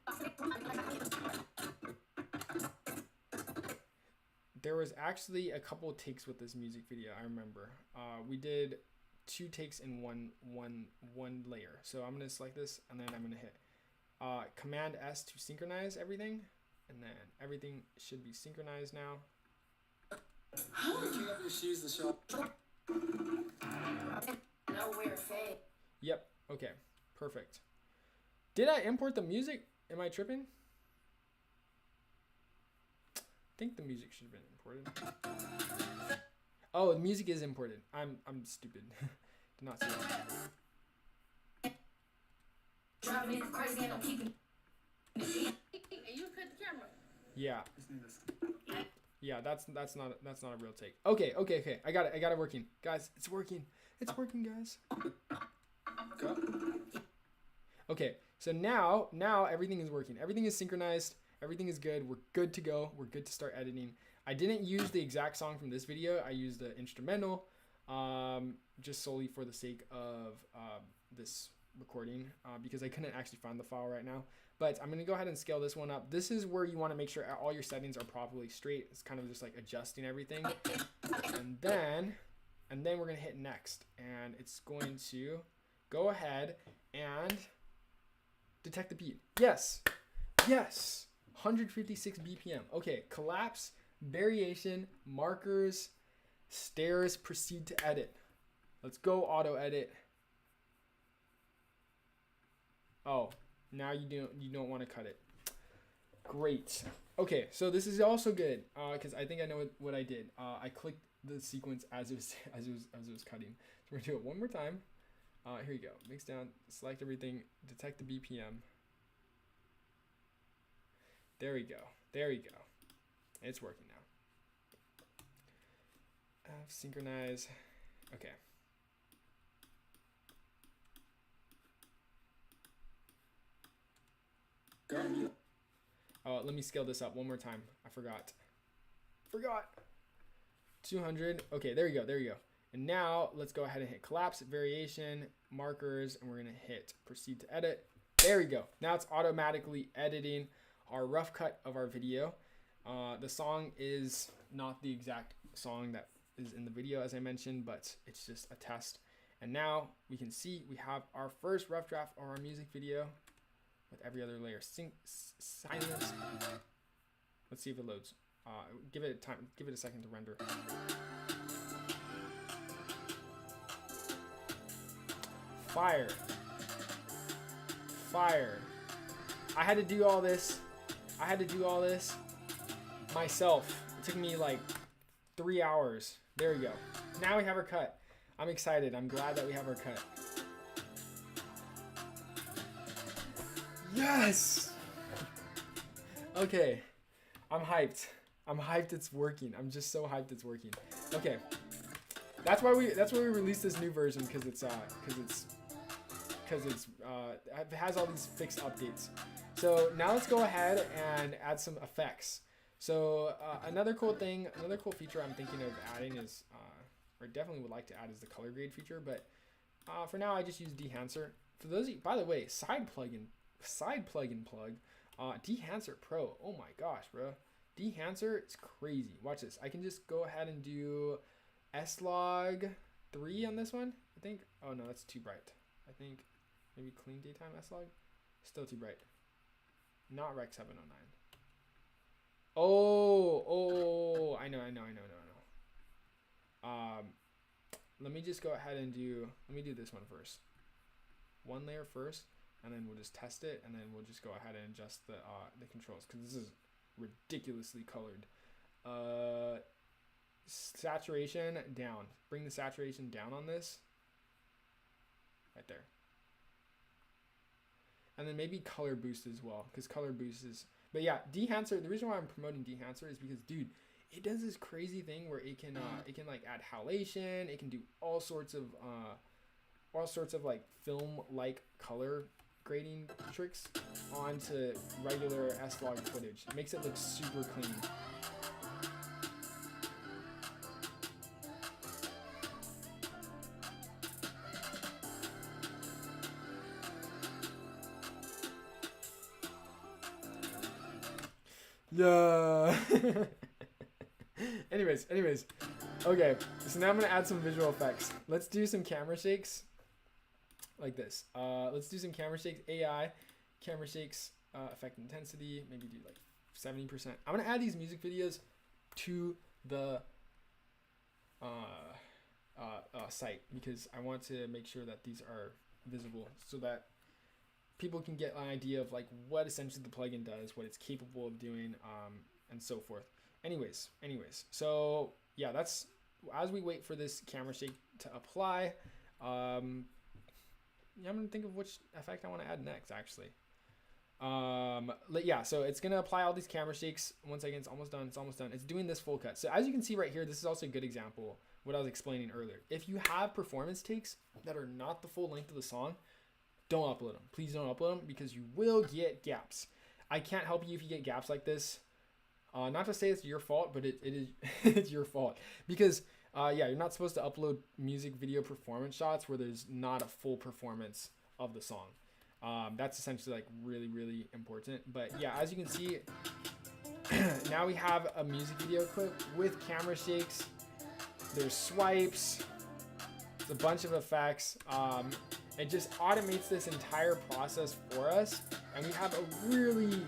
There was actually a couple of takes with this music video, I remember. We did 2 takes in one layer. So I'm gonna select this, and then I'm gonna hit Command S to synchronize everything, and then everything should be synchronized now. Picking up your shoes to show. Yep. Okay. Perfect. Did I import the music? Am I tripping? I think the music should have been imported. Oh, the music is imported. I'm stupid. Did not see that. Driving it crazy and I'm keeping. You cut the camera. Yeah. Yeah, that's not a real take. Okay. I got it working. Guys, it's working. It's working, guys. Okay, so now everything is working. Everything is synchronized. Everything is good. We're good to go. We're good to start editing. I didn't use the exact song from this video. I used the instrumental, just solely for the sake of this recording, because I couldn't actually find the file right now. But I'm gonna go ahead and scale this one up. This is where you want to make sure all your settings are properly straight. It's kind of just like adjusting everything, and then we're gonna hit next, and it's going to go ahead and detect the beat. Yes, 156 BPM. Okay, collapse, variation, markers, stairs, proceed to edit. Let's go auto edit. Oh, now you don't want to cut it. Great. Okay, so this is also good because I think I know what I did. I clicked the sequence as it was cutting. So we're gonna do it one more time. Here you go. Mix down, select everything, detect the BPM. There we go. It's working now. Synchronize. Okay. Oh, let me scale this up one more time. I forgot. 200. Okay, there you go. And now let's go ahead and hit collapse, variation, markers, and we're gonna hit proceed to edit. There we go. Now it's automatically editing our rough cut of our video. The song is not the exact song that is in the video, as I mentioned, but it's just a test. And now we can see we have our first rough draft of our music video with every other layer silence. Let's see if it loads. Give it time. Give it a second to render. Fire. I had to do all this myself. It took me like 3 hours. There we go. Now we have our cut. I'm excited. I'm glad that we have our cut. Yes. Okay. I'm hyped. It's working. I'm just so hyped it's working. Okay. That's why we released this new version, because it has all these fixed updates. So now let's go ahead and add some effects. So another cool feature I'm thinking of adding is, or definitely would like to add, is the color grade feature. But for now, I just use Dehancer. For those of you, by the way, side plugin plug, Dehancer Pro. Oh my gosh, bro. Dehancer is crazy. Watch this. I can just go ahead and do S-Log 3 on this one, I think. Oh no, that's too bright. I think maybe clean daytime S-Log. Still too bright. Not Rec 709. Oh, I know. Let me just go ahead and let me do this one first. One layer first, and then we'll just test it, and then we'll just go ahead and adjust the controls, because this is ridiculously colored. Saturation down. Bring the saturation down on this. Right there. And then maybe color boost as well, because color boost is. But yeah, Dehancer. The reason why I'm promoting Dehancer is because, dude, it does this crazy thing where it can like add halation. It can do all sorts of like film like color grading tricks onto regular S-Log footage. It makes it look super clean. Yeah. anyways. Okay, so now I'm gonna add some visual effects. Let's do some camera shakes like this. Let's do some camera shakes. AI camera shakes, effect intensity, maybe do like 70%. I'm gonna add these music videos to the site, because I want to make sure that these are visible, so that people can get an idea of like what essentially the plugin does, what it's capable of doing, and so forth. Anyways, so yeah, that's as we wait for this camera shake to apply. I'm gonna think of which effect I want to add next, actually. Yeah, so it's gonna apply all these camera shakes. Once again, it's almost done. It's almost done. It's doing this full cut. So as you can see right here, this is also a good example what I was explaining earlier. If you have performance takes that are not the full length of the song, don't upload them. Please don't upload them because you will get gaps. I can't help you if you get gaps like this. Not to say it's your fault, but it is it's your fault because yeah, you're not supposed to upload music video performance shots where there's not a full performance of the song. That's essentially like really important. But yeah, as you can see, now we have a music video clip with camera shakes. There's swipes. There's a bunch of effects. It just automates this entire process for us, and we have a really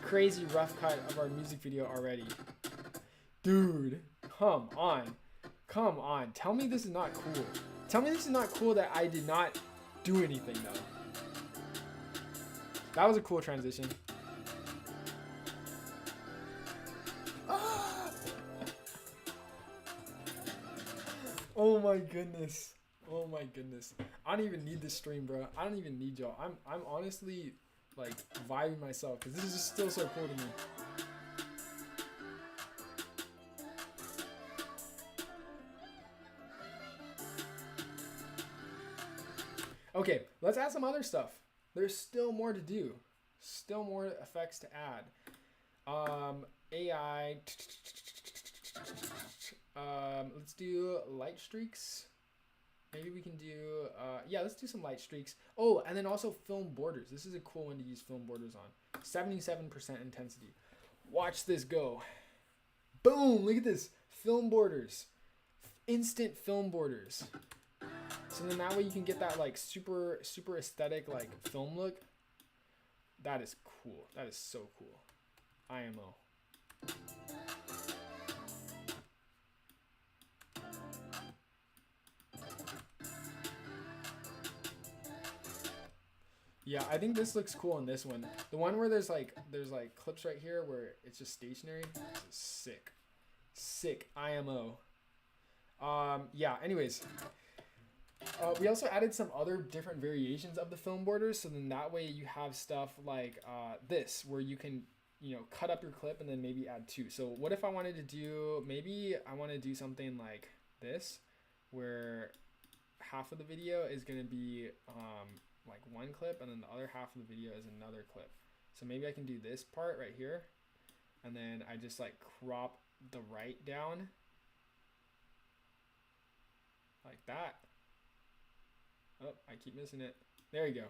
crazy rough cut of our music video already. Dude, come on. Tell me this is not cool. Tell me this is not cool that I did not do anything though. That was a cool transition. Oh my goodness. Oh my goodness. I don't even need this stream, bro. I don't even need y'all. I'm honestly like vibing myself because this is just still so cool to me. Okay, let's add some other stuff. There's still more to do. Still more effects to add. AI. Let's do light streaks. Maybe we can do, yeah, let's do some light streaks. Oh, and then also film borders. This is a cool one to use film borders on. 77% intensity. Watch this go. Boom, look at this. Film borders. Instant film borders. So then that way you can get that like super aesthetic like film look. That is cool. That is so cool. IMO. Yeah, I think this looks cool in this one. The one where there's like clips right here where it's just stationary. This is sick. Sick. IMO. Yeah, anyways. We also added some other different variations of the film borders, so then that way you have stuff like this, where you can, you know, cut up your clip and then maybe add two. So what if I wanted to do, maybe I want to do something like this, where half of the video is going to be like one clip and then the other half of the video is another clip. So maybe I can do this part right here, and then I just like crop the right down like that. Oh, I keep missing it. There you go.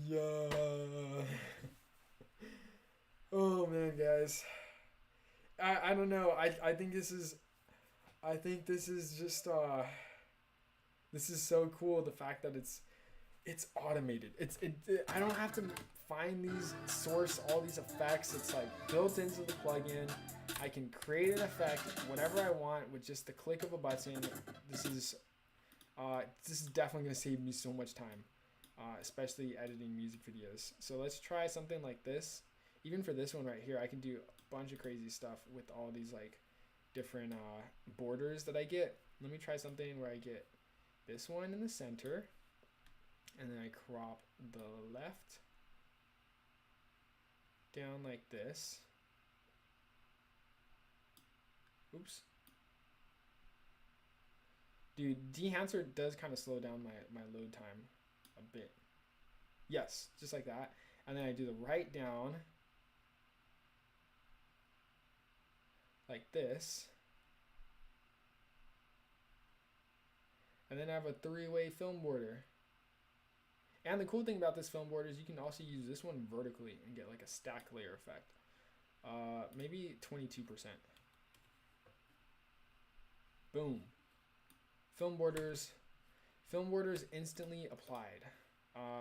Yeah. Oh man, guys. I don't know. I think this is just this is so cool, the fact that it's automated. I don't have to find source all these effects. It's like built into the plugin. I can create an effect whenever I want with just the click of a button. This is definitely going to save me so much time, especially editing music videos. So let's try something like this. Even for this one right here, I can do a bunch of crazy stuff with all these like different borders that I get. Let me try something where I get this one in the center, and then I crop the left down like this. Oops. Dude, Dehancer does kind of slow down my load time a bit. Yes, just like that. And then I do the right down like this. And then I have a three-way film border. And the cool thing about this film border is you can also use this one vertically and get like a stack layer effect. Maybe 22%. Boom. Film borders instantly applied.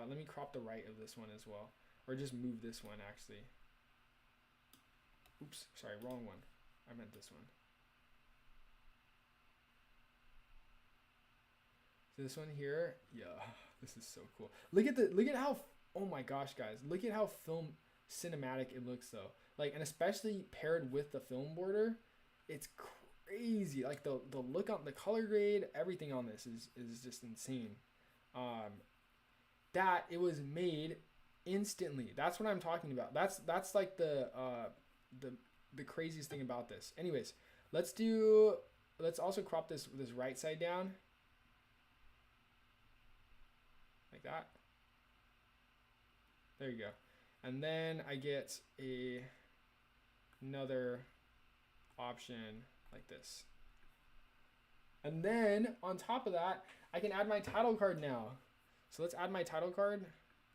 Let me crop the right of this one as well, or just move this one actually. Oops, sorry, wrong one. I meant this one. This one here, yeah, this is so cool. Look at how, oh my gosh, guys, look at how film cinematic it looks though. Like, and especially paired with the film border, it's crazy. Like the look on the color grade, everything on this is just insane. That it was made instantly. That's what I'm talking about. That's like the craziest thing about this. Anyways, let's also crop this right side down like that. There you go. And then I get another option like this. And then on top of that, I can add my title card now. So let's add my title card.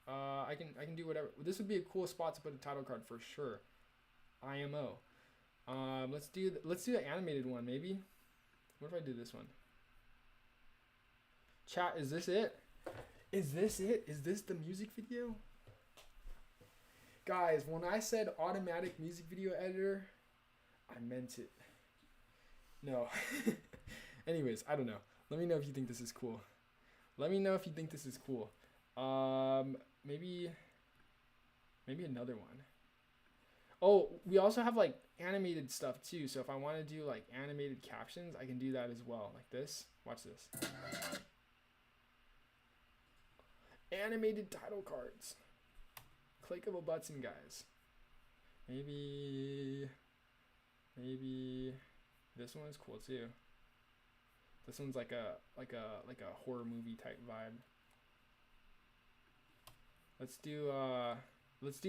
I can do whatever. This would be a cool spot to put a title card for sure. IMO. Let's do the animated one maybe. What if I do this one? Chat, is this it? Is this it? Is this the music video? Guys, when I said automatic music video editor, I meant it. No. Anyways, I don't know. Let me know if you think this is cool. Let me know if you think this is cool. Maybe another one. Oh, we also have like animated stuff too. So if I want to do like animated captions, I can do that as well. Like this. Watch this. Animated title cards. Click of a button, guys. Maybe this one is cool too. This one's like a horror movie type vibe. Let's do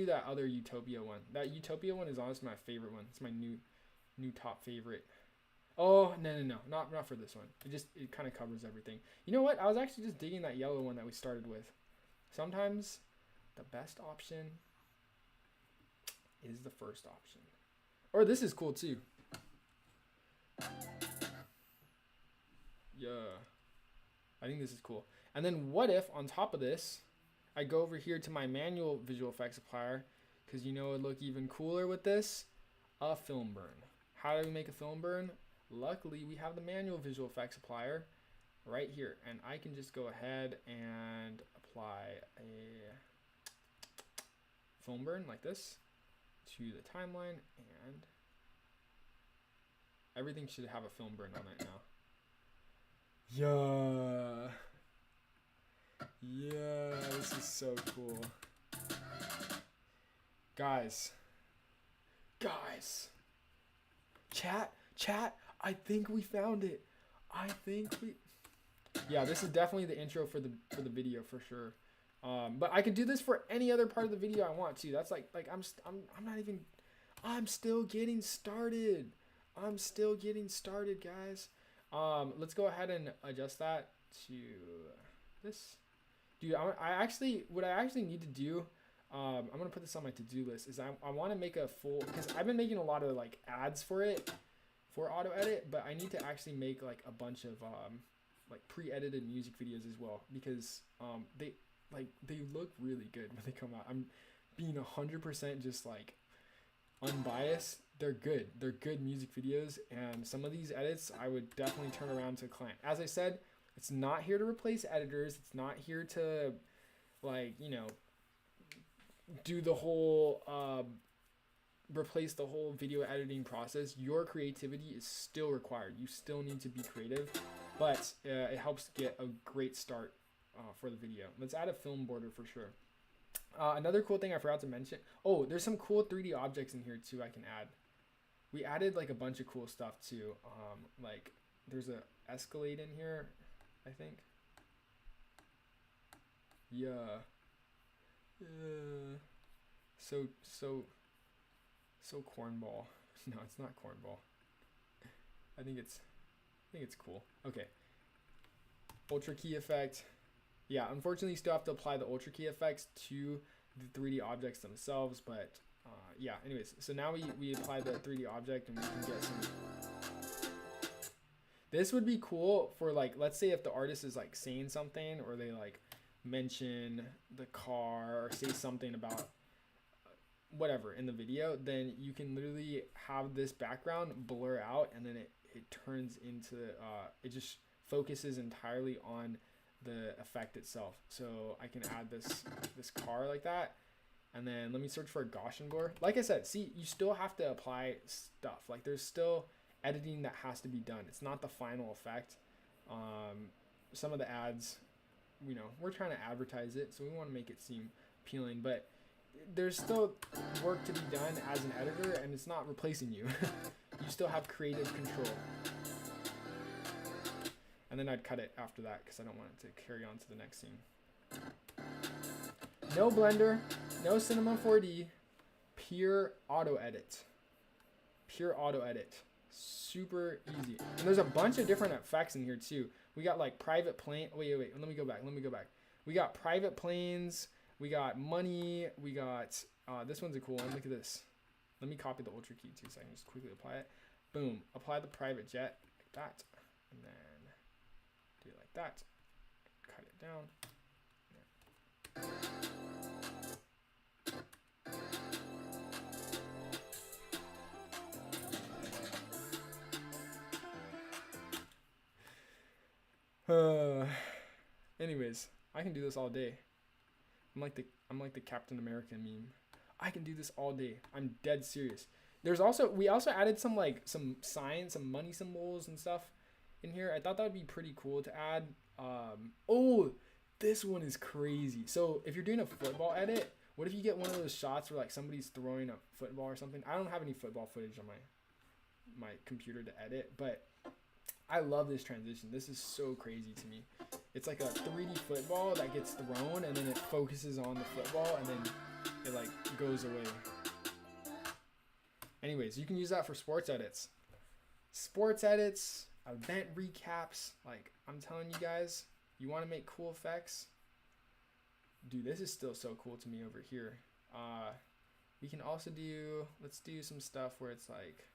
that other Utopia one. That Utopia one is honestly my favorite one. It's my new top favorite. Oh, no. Not for this one. It kind of covers everything. You know what? I was actually just digging that yellow one that we started with. Sometimes the best option is the first option. Or this is cool too. Yeah. I think this is cool. And then what if on top of this, I go over here to my manual visual effects applier, because you know it would look even cooler with this, a film burn. How do we make a film burn? Luckily, we have the manual visual effects applier right here, and I can just go ahead and apply a film burn like this to the timeline, and everything should have a film burn on it now. Yeah, this is so cool. Guys. Chat, I think we found it. Yeah, this is definitely the intro for the video for sure. But I could do this for any other part of the video I want to. That's like I'm still getting started. Guys. Let's go ahead and adjust that to this. Dude, what I actually need to do, I'm gonna put this on my to-do list, is I want to make a full, because I've been making a lot of like ads for AutoEdit, but I need to actually make like a bunch of like pre-edited music videos as well, because they look really good when they come out. I'm being 100% just like unbiased. They're good music videos, and some of these edits I would definitely turn around to a client. As I said, it's not here to replace editors. It's not here to like, you know, do the whole replace the whole video editing process. Your creativity is still required. You still need to be creative, but it helps get a great start for the video. Let's add a film border for sure. Another cool thing I forgot to mention. Oh, there's some cool 3D objects in here too I can add. We added like a bunch of cool stuff too. Like there's a Escalade in here, I think. Yeah. So cornball. No, it's not cornball. I think it's cool. Okay. Ultra key effect. Yeah, unfortunately, you still have to apply the ultra key effects to the 3D objects themselves, but yeah. Anyways, so now we apply the 3D object, and we can get some. This would be cool for like, let's say if the artist is like saying something, or they like mention the car, or say something about whatever in the video, then you can literally have this background blur out, and then it turns into it just focuses entirely on the effect itself. So I can add this car like that, and then let me search for a Gaussian blur. Like I said, see, you still have to apply stuff. Like there's still editing that has to be done. It's not the final effect. Some of the ads, you know, we're trying to advertise it, so we want to make it seem appealing, but there's still work to be done as an editor, and it's not replacing you. You still have creative control. And then I'd cut it after that because I don't want it to carry on to the next scene. No Blender, no Cinema 4D, pure AutoEdit. Pure AutoEdit. Super easy. And there's a bunch of different effects in here too. We got like private plane. Wait. Let me go back. We got private planes. We got money. We got, this one's a cool one. Look at this. Let me copy the Ultra Key too so I can just quickly apply it. Boom. Apply the private jet like that. And then do it like that. Cut it down. Anyways, I can do this all day. I'm like the Captain America meme. I can do this all day. I'm dead serious. We also added some signs, some money symbols and stuff in here. I thought that would be pretty cool to add. Oh, this one is crazy. So if you're doing a football edit, what if you get one of those shots where like somebody's throwing a football or something? I don't have any football footage on my computer to edit, but I love this transition. This is so crazy to me. It's like a 3D football that gets thrown and then it focuses on the football and then it like goes away. Anyways, you can use that for sports edits. Sports edits, event recaps. Like, I'm telling you guys, you want to make cool effects? Dude, this is still so cool to me over here. We can also let's do some stuff where it's like,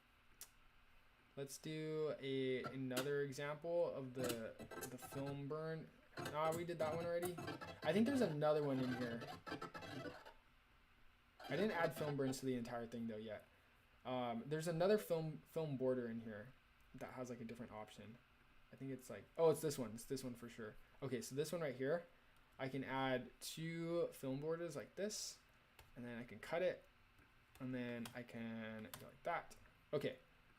let's do another example of the film burn. We did that one already. I think there's another one in here. I didn't add film burns to the entire thing though yet. There's another film border in here that has like a different option. I think it's like, oh, it's this one. It's this one for sure. Okay, so this one right here, I can add 2 film borders like this, and then I can cut it, and then I can go like that. Okay,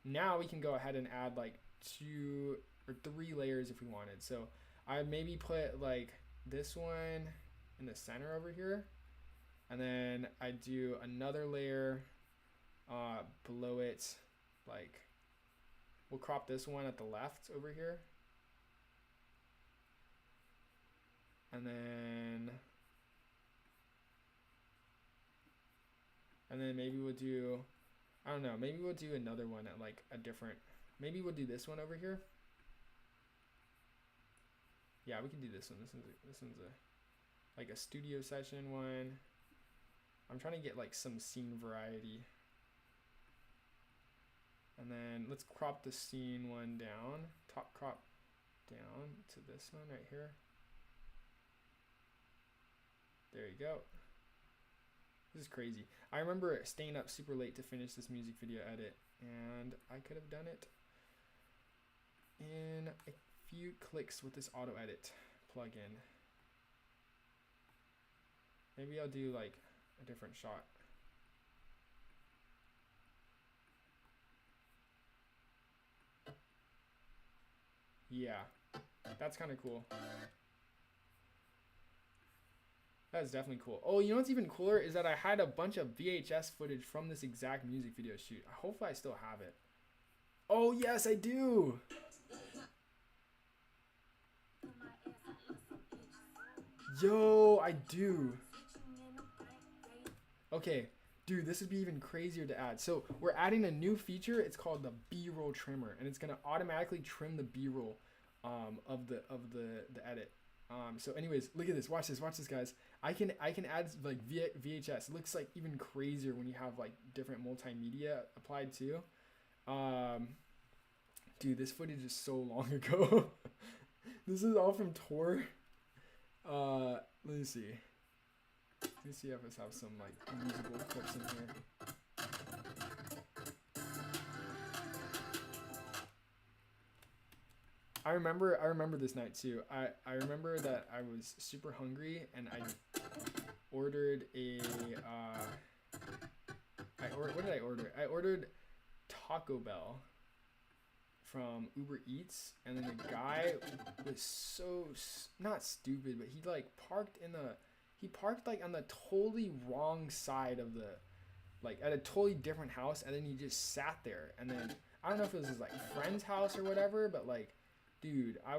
now we can go ahead and add like 2 or 3 layers if we wanted. So I maybe put like this one in the center over here, and then I do another layer below it, like we'll crop this one at the left over here, and then maybe we'll do, I don't know, maybe we'll do another one at like a different, maybe we'll do this one over here. Yeah, we can do this one. This one's like a studio session one. I'm trying to get like some scene variety. And then let's crop the scene one down, top crop down to this one right here. There you go. This is crazy. I remember staying up super late to finish this music video edit, and I could have done it in a few clicks with this AutoEdit plugin. Maybe I'll do like a different shot. Yeah, that's kind of cool. That is definitely cool. Oh, you know what's even cooler is that I had a bunch of VHS footage from this exact music video shoot. Hopefully I still have it. Oh, yes, I do. Yo, I do. Okay, dude, this would be even crazier to add. So we're adding a new feature. It's called the B-roll trimmer, and it's gonna automatically trim the B-roll of the edit. So anyways, look at this. Watch this, guys. I can add like VHS. It looks like even crazier when you have like different multimedia applied too. Dude, this footage is so long ago. This is all from tour. Let me see. Let me see if I have some like usable clips in here. I remember this night too. I remember that I was super hungry and I ordered a what did I order? I ordered Taco Bell. from Uber Eats, and then the guy was so not stupid, but he like parked like on the totally wrong side of the, like at a totally different house, and then he just sat there. And then I don't know if it was his like friend's house or whatever, but like, dude, I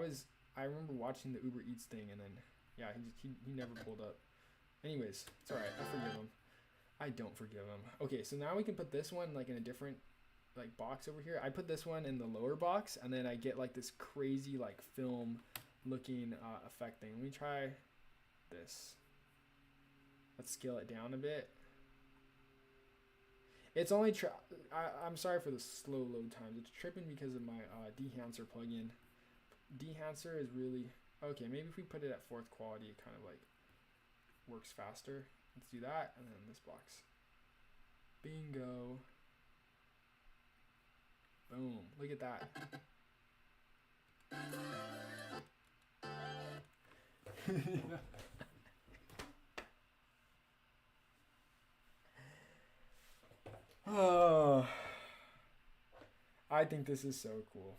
remember watching the Uber Eats thing, and then yeah, he never pulled up. Anyways, it's all right. I forgive him. I don't forgive him. Okay, so now we can put this one like in a different like box over here. I put this one in the lower box, and then I get like this crazy like film looking effect thing. Let me try this. Let's scale it down a bit. It's only I'm sorry for the slow load times. It's tripping because of my dehancer plugin. Dehancer is really okay. Maybe if we put it at 4th quality, it kind of like works faster. Let's do that, and then this box. Bingo. Boom. Look at that. Oh, I think this is so cool.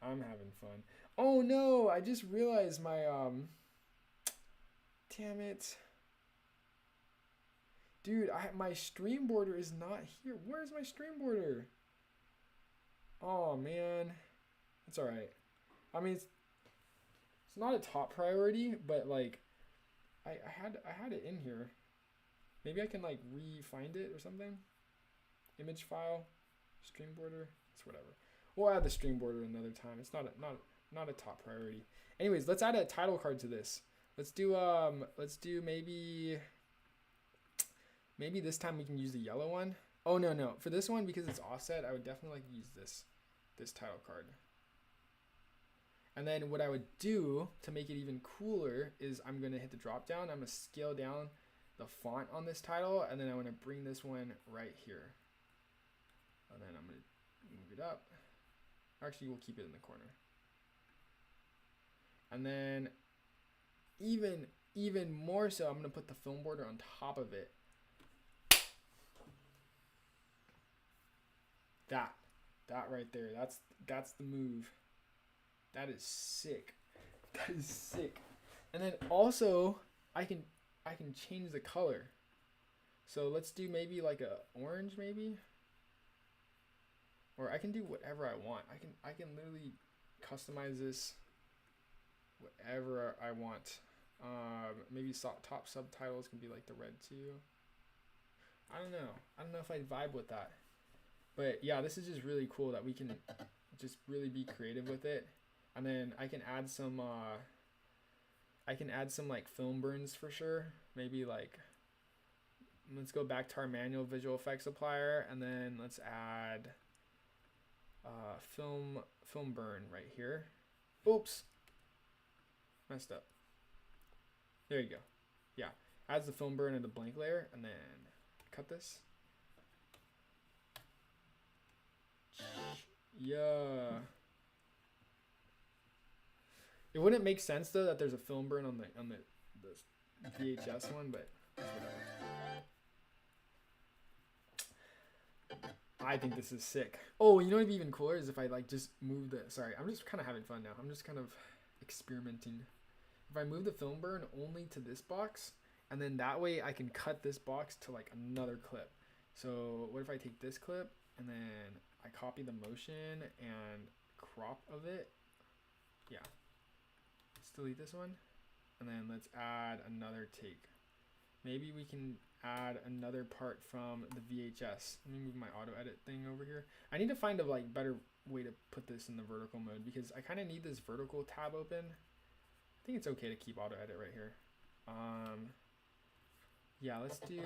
I'm having fun. Oh no, I just realized my damn it. Dude, my stream border is not here. Where's my stream border? Oh man. It's alright. I mean, it's not a top priority, but like I had it in here. Maybe I can like re-find it or something. Image file, stream border, it's whatever. We'll add the stream border another time. It's not a top priority. Anyways, let's add a title card to this. Let's do maybe this time we can use the yellow one. Oh no. For this one, because it's offset, I would definitely like to use this title card. And then what I would do to make it even cooler is I'm gonna hit the drop down. I'm gonna scale down the font on this title, and then I'm gonna bring this one right here. And then I'm gonna move it up. Actually, we'll keep it in the corner. And then even more so, I'm gonna put the film border on top of it. That right there. That's the move. That is sick. That is sick. And then also I can change the color. So let's do maybe like a orange maybe. Or I can do whatever I want. I can literally customize this whatever I want. Maybe top subtitles can be like the red too. I don't know if I vibe with that. But yeah, this is just really cool that we can just really be creative with it. And then I can add some like film burns for sure. Maybe like, let's go back to our manual visual effects applier, and then let's add film burn right here. Oops, messed up. There you go. Yeah, adds the film burn in the blank layer, and then cut this. Yeah. It wouldn't make sense though that there's a film burn on the VHS one, but whatever. I think this is sick. Oh, you know what'd be even cooler is if I like just move the, sorry, I'm just kind of having fun now. I'm just kind of experimenting. If I move the film burn only to this box, and then that way I can cut this box to like another clip. So what if I take this clip and then I copy the motion and crop of it? Yeah. Let's delete this one. And then let's add another take. Maybe we can add another part from the VHS. Let me move my AutoEdit thing over here. I need to find a like better way to put this in the vertical mode because I kind of need this vertical tab open. I think it's okay to keep AutoEdit right here. Yeah, let's do.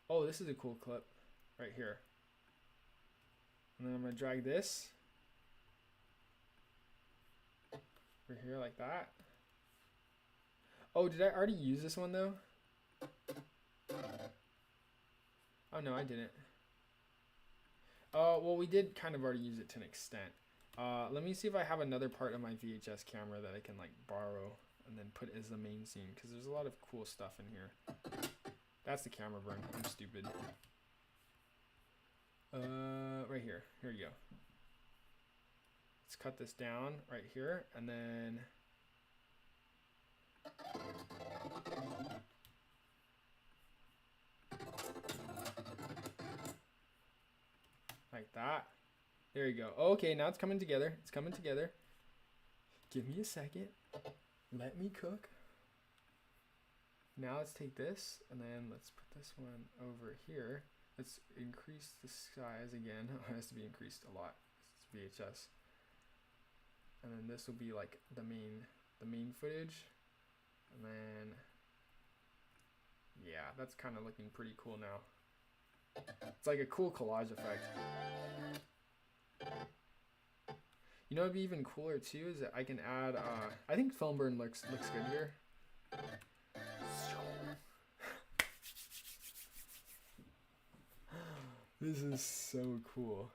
Oh, this is a cool clip right here. And then I'm gonna drag this over here like that. Oh, did I already use this one though? Oh no, I didn't. Well, we did kind of already use it to an extent. Let me see if I have another part of my VHS camera that I can like borrow and then put as the main scene, because there's a lot of cool stuff in here That's the camera burn. I'm stupid. Right here. Here you go. Let's cut this down right here, and then like that. There you go. Okay, now it's coming together. It's coming together. Give me a second. Let me cook. Now let's take this, and then let's put this one over here. Let's increase the size again. It has to be increased a lot. It's VHS. And then this will be like the main footage. And then, yeah, that's kind of looking pretty cool now. It's like a cool collage effect. You know, it'd be even cooler too is that I can add. I think film burn looks good here. This is so cool.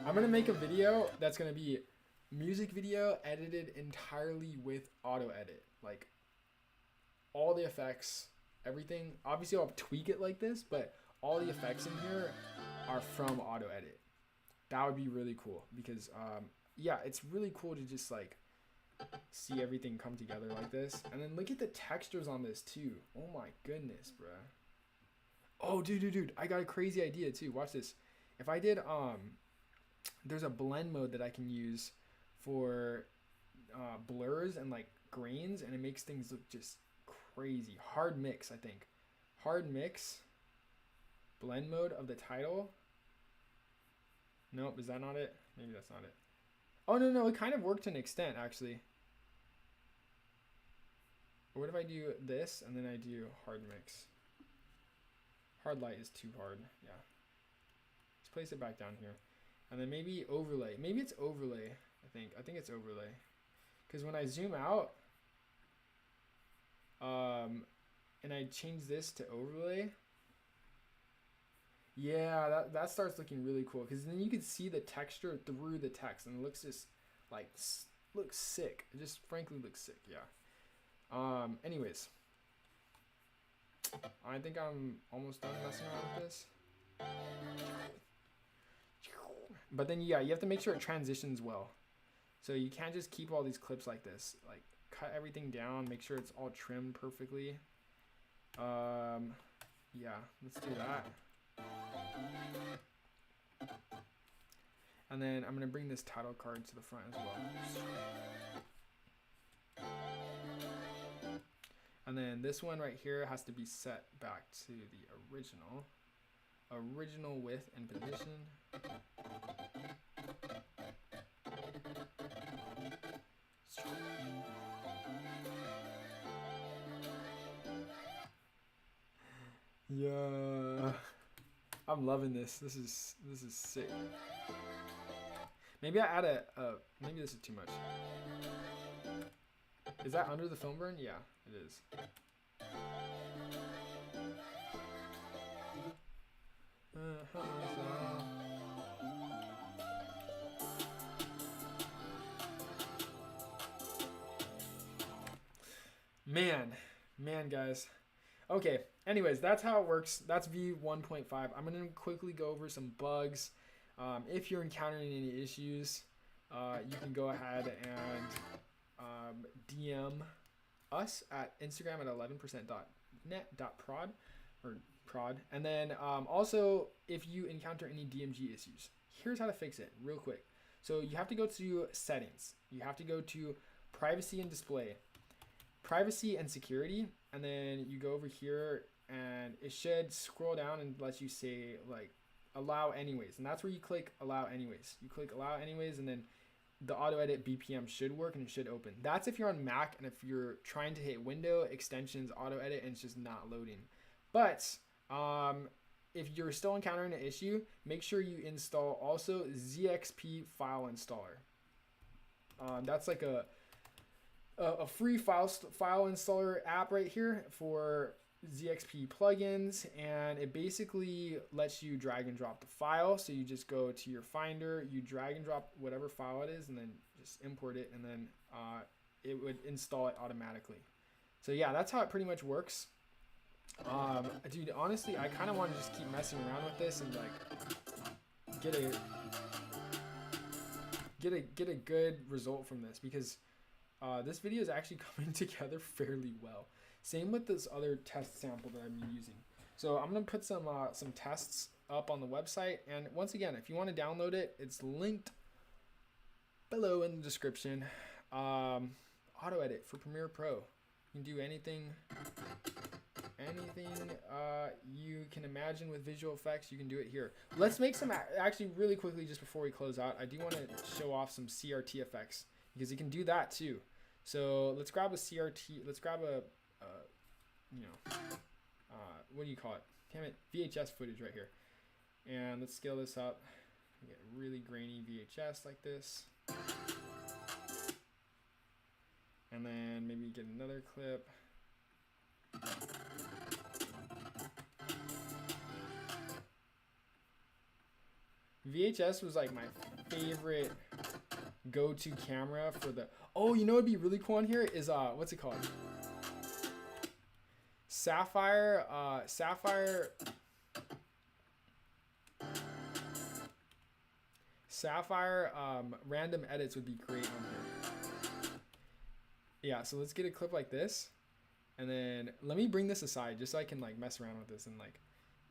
I'm gonna make a video that's gonna be music video edited entirely with AutoEdit. Like all the effects, everything. Obviously I'll tweak it like this, but all the effects in here are from AutoEdit. That would be really cool because yeah, it's really cool to just like see everything come together like this. And then look at the textures on this too. Oh my goodness, bruh. Oh, dude, I got a crazy idea too. Watch this. If I did, there's a blend mode that I can use for blurs and like grains, and it makes things look just crazy. Hard mix, I think. Hard mix, blend mode of the title. Nope, is that not it? Maybe that's not it. Oh, no, it kind of worked to an extent, actually. Or what if I do this, and then I do hard mix? Hard light is too hard, yeah. Let's place it back down here. And then maybe overlay. Maybe it's overlay, I think. I think it's overlay. Because when I zoom out, and I change this to overlay, yeah, that starts looking really cool. Because then you can see the texture through the text, and it looks just, like, looks sick. It just frankly looks sick, yeah. Anyways. I think I'm almost done messing around with this. But then, yeah, you have to make sure it transitions well. So you can't just keep all these clips like this. Like, cut everything down, make sure it's all trimmed perfectly. Yeah, let's do that. And then I'm going to bring this title card to the front as well. And then this one right here has to be set back to the original width and position. Yeah, I'm loving this. This is sick. Maybe I add maybe this is too much. Is that under the film burn? Yeah, it is. Man, guys. Okay, anyways, that's how it works. That's V1.5. I'm going to quickly go over some bugs. If you're encountering any issues, you can go ahead and DM us at Instagram at 11%.net.prod or prod. And then also, if you encounter any DMG issues, here's how to fix it real quick. So you have to go to settings. You have to go to privacy and display, privacy and security, and then you go over here and it should scroll down and let you say like allow anyways, and that's where you click allow anyways. You click allow anyways, and then the AutoEdit BPM should work and it should open. That's if you're on Mac and if you're trying to hit window, extensions, AutoEdit, and it's just not loading. But if you're still encountering an issue, make sure you install also ZXP file installer. That's like a free file installer app right here for ZXP plugins, and it basically lets you drag and drop the file. So you just go to your Finder, you drag and drop whatever file it is, and then just import it, and then it would install it automatically. So yeah, that's how it pretty much works. Dude, honestly, I kind of want to just keep messing around with this and like get a good result from this, because this video is actually coming together fairly well. Same with this other test sample that I've been using. So I'm gonna put some tests up on the website, and once again, if you want to download it, it's linked below in the description. AutoEdit for Premiere Pro. You can do anything you can imagine with visual effects. You can do it here. Let's make some actually really quickly, just before we close out, I do want to show off some CRT effects, because you can do that too. So let's grab a CRT. Let's grab a what do you call it? Damn it, VHS footage right here. And let's scale this up. Get really grainy VHS like this. And then maybe get another clip. VHS was like my favorite go-to camera for the... Oh, you know what'd be really cool on here is what's it called? Sapphire random edits would be great on here. Yeah, so let's get a clip like this, and then let me bring this aside just so I can like mess around with this and like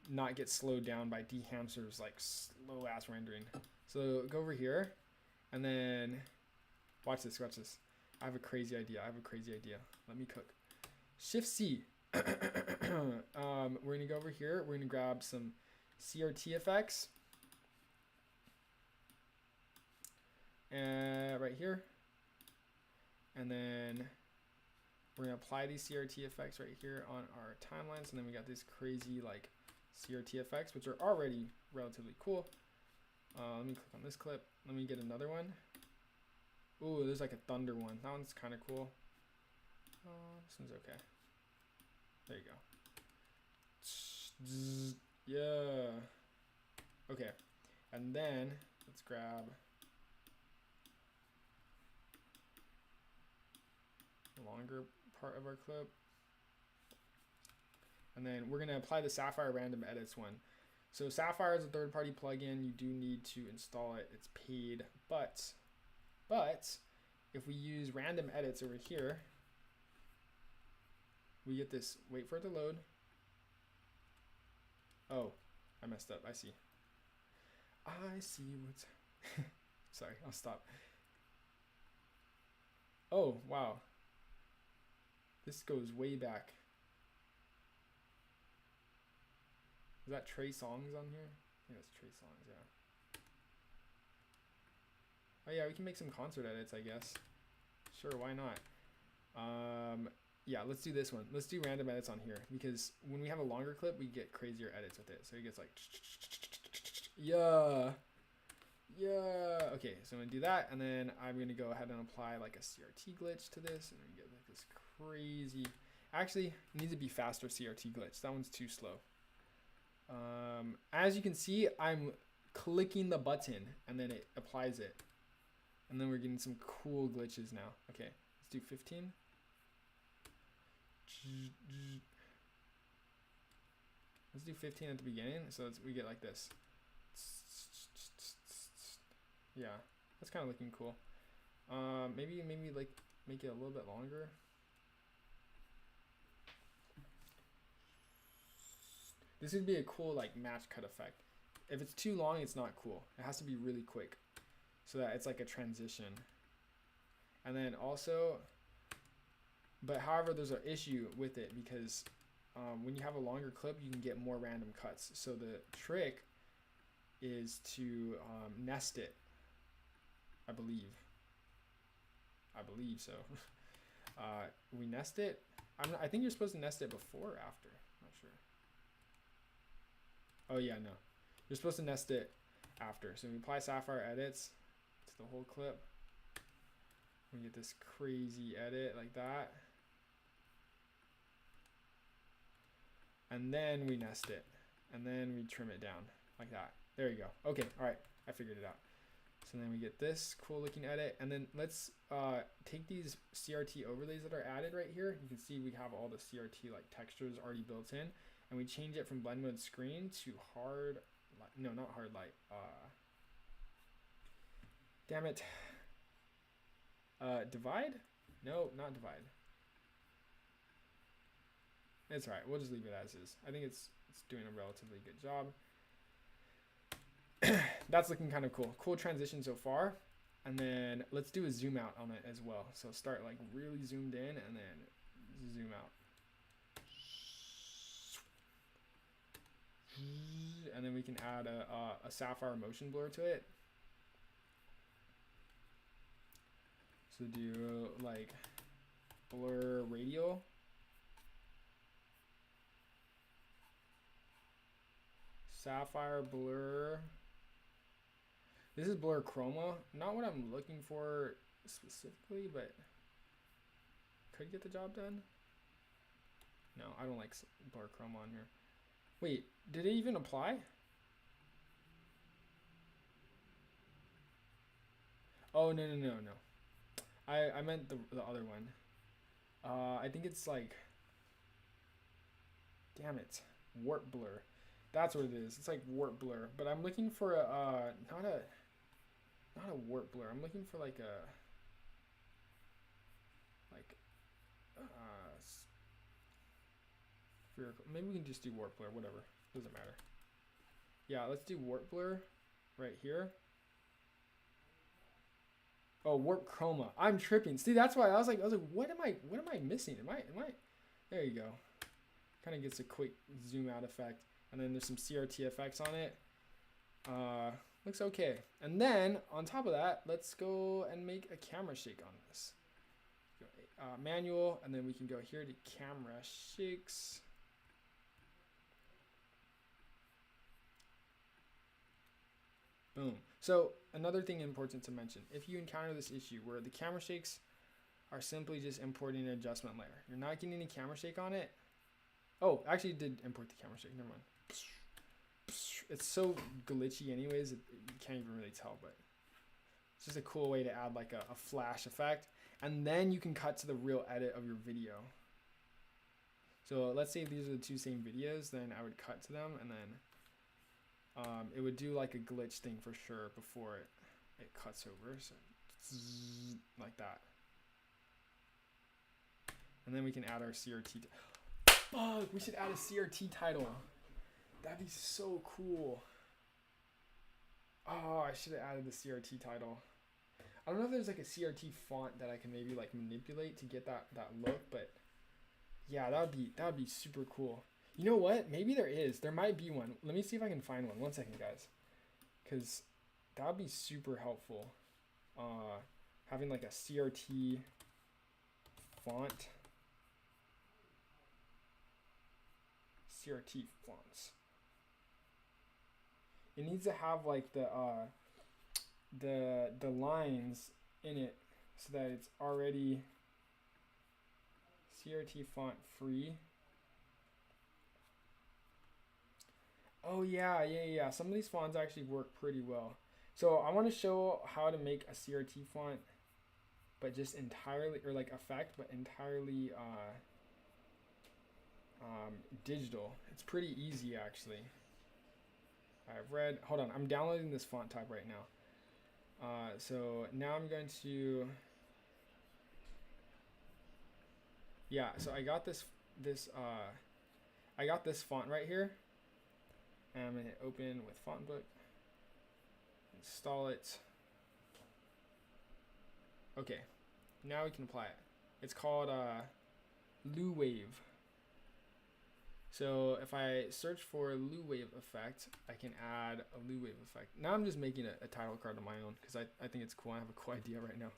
not get slowed down by DHamster's like slow ass rendering. So go over here, and then watch this. I have a crazy idea. Let me cook. Shift C. We're gonna go over here. We're gonna grab some CRT effects, and right here, and then we're gonna apply these CRT effects right here on our timelines. And then we got these crazy like CRT effects, which are already relatively cool. Let me click on this clip. Let me get another one. Ooh, there's like a thunder one. That one's kind of cool. This one's okay. There you go. Yeah. Okay. And then let's grab the longer part of our clip. And then we're going to apply the Sapphire Random Edits one. So Sapphire is a third-party plugin. You do need to install it. It's paid. But if we use Random Edits over here, we get this. Wait for it to load. Oh, I messed up. I see what's... Sorry, I'll stop. Oh, wow. This goes way back. Is that Trey Songz on here? I think that's Trey Songz, yeah. Oh yeah, we can make some concert edits, I guess. Sure, why not? Yeah, let's do this one. Let's do random edits on here, because when we have a longer clip, we get crazier edits with it. So it gets like, yeah. Okay, so I'm gonna do that, and then I'm gonna go ahead and apply like a CRT glitch to this, and we get like this crazy. Actually, it needs to be faster CRT glitch. That one's too slow. As you can see, I'm clicking the button, and then it applies it, and then we're getting some cool glitches now. Okay, let's do 15. Let's do 15 at the beginning, so we get like this. Yeah, that's kind of looking cool. Maybe like make it a little bit longer. This would be a cool like match cut effect. If it's too long, it's not cool. It has to be really quick, so that it's like a transition. And then also, but however, there's an issue with it, because when you have a longer clip, you can get more random cuts. So the trick is to nest it. I believe so. We nest it. I think you're supposed to nest it before or after. I'm not sure. Oh yeah, no. You're supposed to nest it after. So we apply Sapphire edits to the whole clip. We get this crazy edit like that. And then we nest it. And then we trim it down like that. There you go. Okay, all right. I figured it out. So then we get this cool looking edit, and then let's take these CRT overlays that are added right here. You can see we have all the CRT like textures already built in, and we change it from blend mode screen to hard light. No, not hard light. Damn it. Divide? No, not divide. It's alright. We'll just leave it as is. I think it's doing a relatively good job. That's looking kind of cool. Cool transition so far. And then let's do a zoom out on it as well. So start like really zoomed in and then zoom out. And then we can add a sapphire motion blur to it. So do like blur radial. Sapphire blur. This is blur chroma. Not what I'm looking for specifically, but could get the job done. No, I don't like blur chroma on here. Wait, did it even apply? Oh, no. I meant the other one. I think it's like, damn it, warp blur. That's what it is. It's like warp blur, but I'm looking for a not a warp blur. I'm looking for like a spherical. Maybe we can just do warp blur. Whatever, doesn't matter. Yeah, let's do warp blur right here. Oh, warp chroma. I'm tripping. See, that's why I was like, what am I missing? Am I? There you go. Kind of gets a quick zoom out effect, and then there's some CRT effects on it. Looks okay. And then on top of that, let's go and make a camera shake on this. Manual, and then we can go here to camera shakes. Boom. So another thing important to mention, if you encounter this issue where the camera shakes are simply just importing an adjustment layer, you're not getting any camera shake on it. Oh, actually it did import the camera shake, never mind. It's so glitchy anyways, you can't even really tell, but it's just a cool way to add like a flash effect, and then you can cut to the real edit of your video. So let's say these are the two same videos, then I would cut to them, and then it would do like a glitch thing for sure before it cuts over, so like that. And then we can add our CRT. Fuck, we should add a CRT title. That'd be so cool. Oh, I should have added the CRT title. I don't know if there's like a CRT font that I can maybe like manipulate to get that look, but yeah, that would be super cool. You know what? Maybe there is. There might be one. Let me see if I can find one. 1 second, guys. Because that would be super helpful. Having like a CRT font. CRT fonts. It needs to have like the lines in it so that it's already CRT font free. Oh yeah. Some of these fonts actually work pretty well. So I want to show how to make a CRT font, but just entirely, or like effect, but entirely digital. It's pretty easy actually. I've read. Hold on, I'm downloading this font type right now. So now I'm going to. Yeah, so I got this font right here. And I'm going to hit open with font book. Install it. Okay, now we can apply it. It's called Luwave. So if I search for Luwave effect, I can add a Luwave effect. Now I'm just making a title card on my own because I think it's cool. I have a cool idea right now.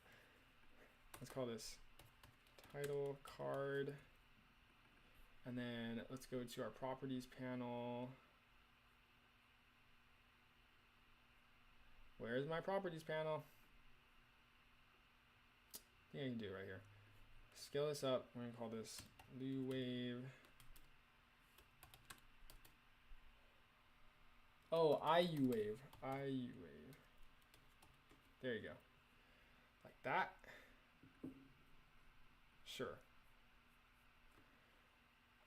Let's call this title card. And then let's go to our properties panel. Where's my properties panel? I think I can do it right here. Scale this up. We're going to call this Luwave. Oh, IUwave. IUwave. There you go. Like that. Sure.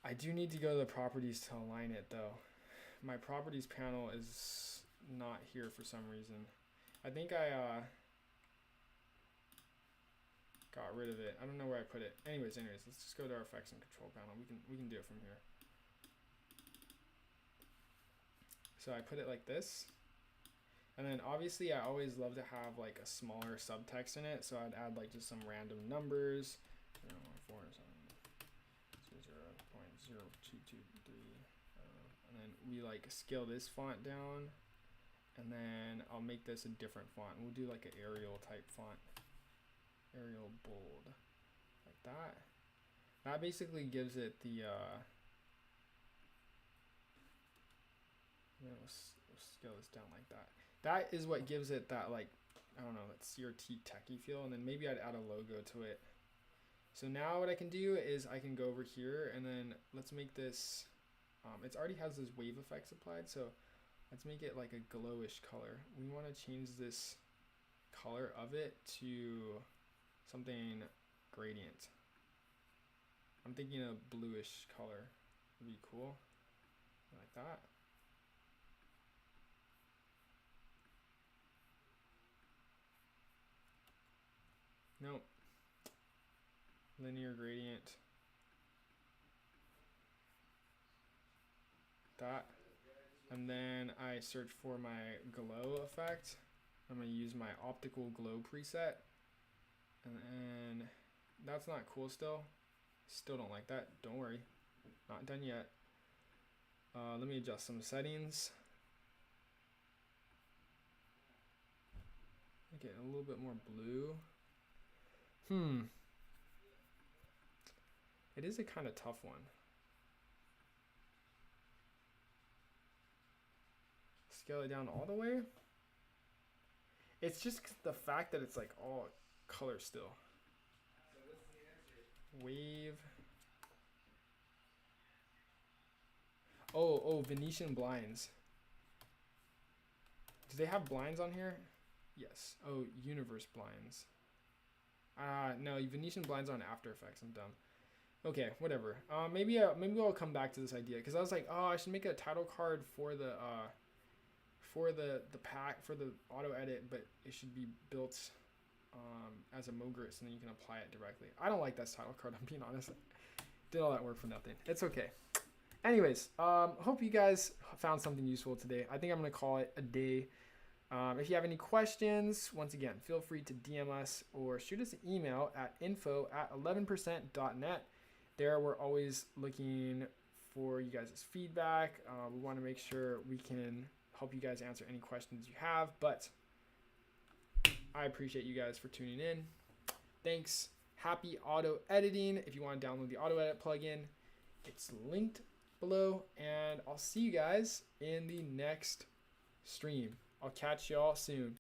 I do need to go to the properties to align it though. My properties panel is not here for some reason. I think I got rid of it. I don't know where I put it. Anyways, let's just go to our effects and control panel. We can do it from here. So I put it like this. And then obviously I always love to have like a smaller subtext in it. So I'd add like just some random numbers. 0.0223. And then we like scale this font down. And then I'll make this a different font. We'll do like an Arial type font. Arial bold. Like that. That basically gives it the we'll scale this down like that. That is what gives it that, like, I don't know, that CRT techie feel. And then maybe I'd add a logo to it. So now what I can do is I can go over here and then let's make this, it already has this wave effects applied. So let's make it like a glowish color. We want to change this color of it to something gradient. I'm thinking a bluish color would be cool. Like that. Nope. Linear gradient. That. And then I search for my glow effect. I'm going to use my optical glow preset. And then that's not cool still. Still don't like that. Don't worry. Not done yet. Let me adjust some settings. Make it a little bit more blue. It is a kind of tough one. Scale it down all the way. It's just the fact that it's like all color still. Wave. Oh, Venetian blinds. Do they have blinds on here? Yes. Oh, universe blinds. No, Venetian blinds on After Effects. I'm dumb. Okay, whatever. Maybe I'll come back to this idea because I was like, oh, I should make a title card for the pack for the AutoEdit, but it should be built as a Mogrit, so then you can apply it directly. I don't like that title card. I'm being honest. Did all that work for nothing. It's okay. Anyways, hope you guys found something useful today. I think I'm gonna call it a day. If you have any questions, once again, feel free to DM us or shoot us an email at info@11%.net. There, we're always looking for you guys' feedback. We want to make sure we can help you guys answer any questions you have, but I appreciate you guys for tuning in. Thanks. Happy auto editing. If you want to download the AutoEdit plugin, it's linked below, and I'll see you guys in the next stream. I'll catch y'all soon.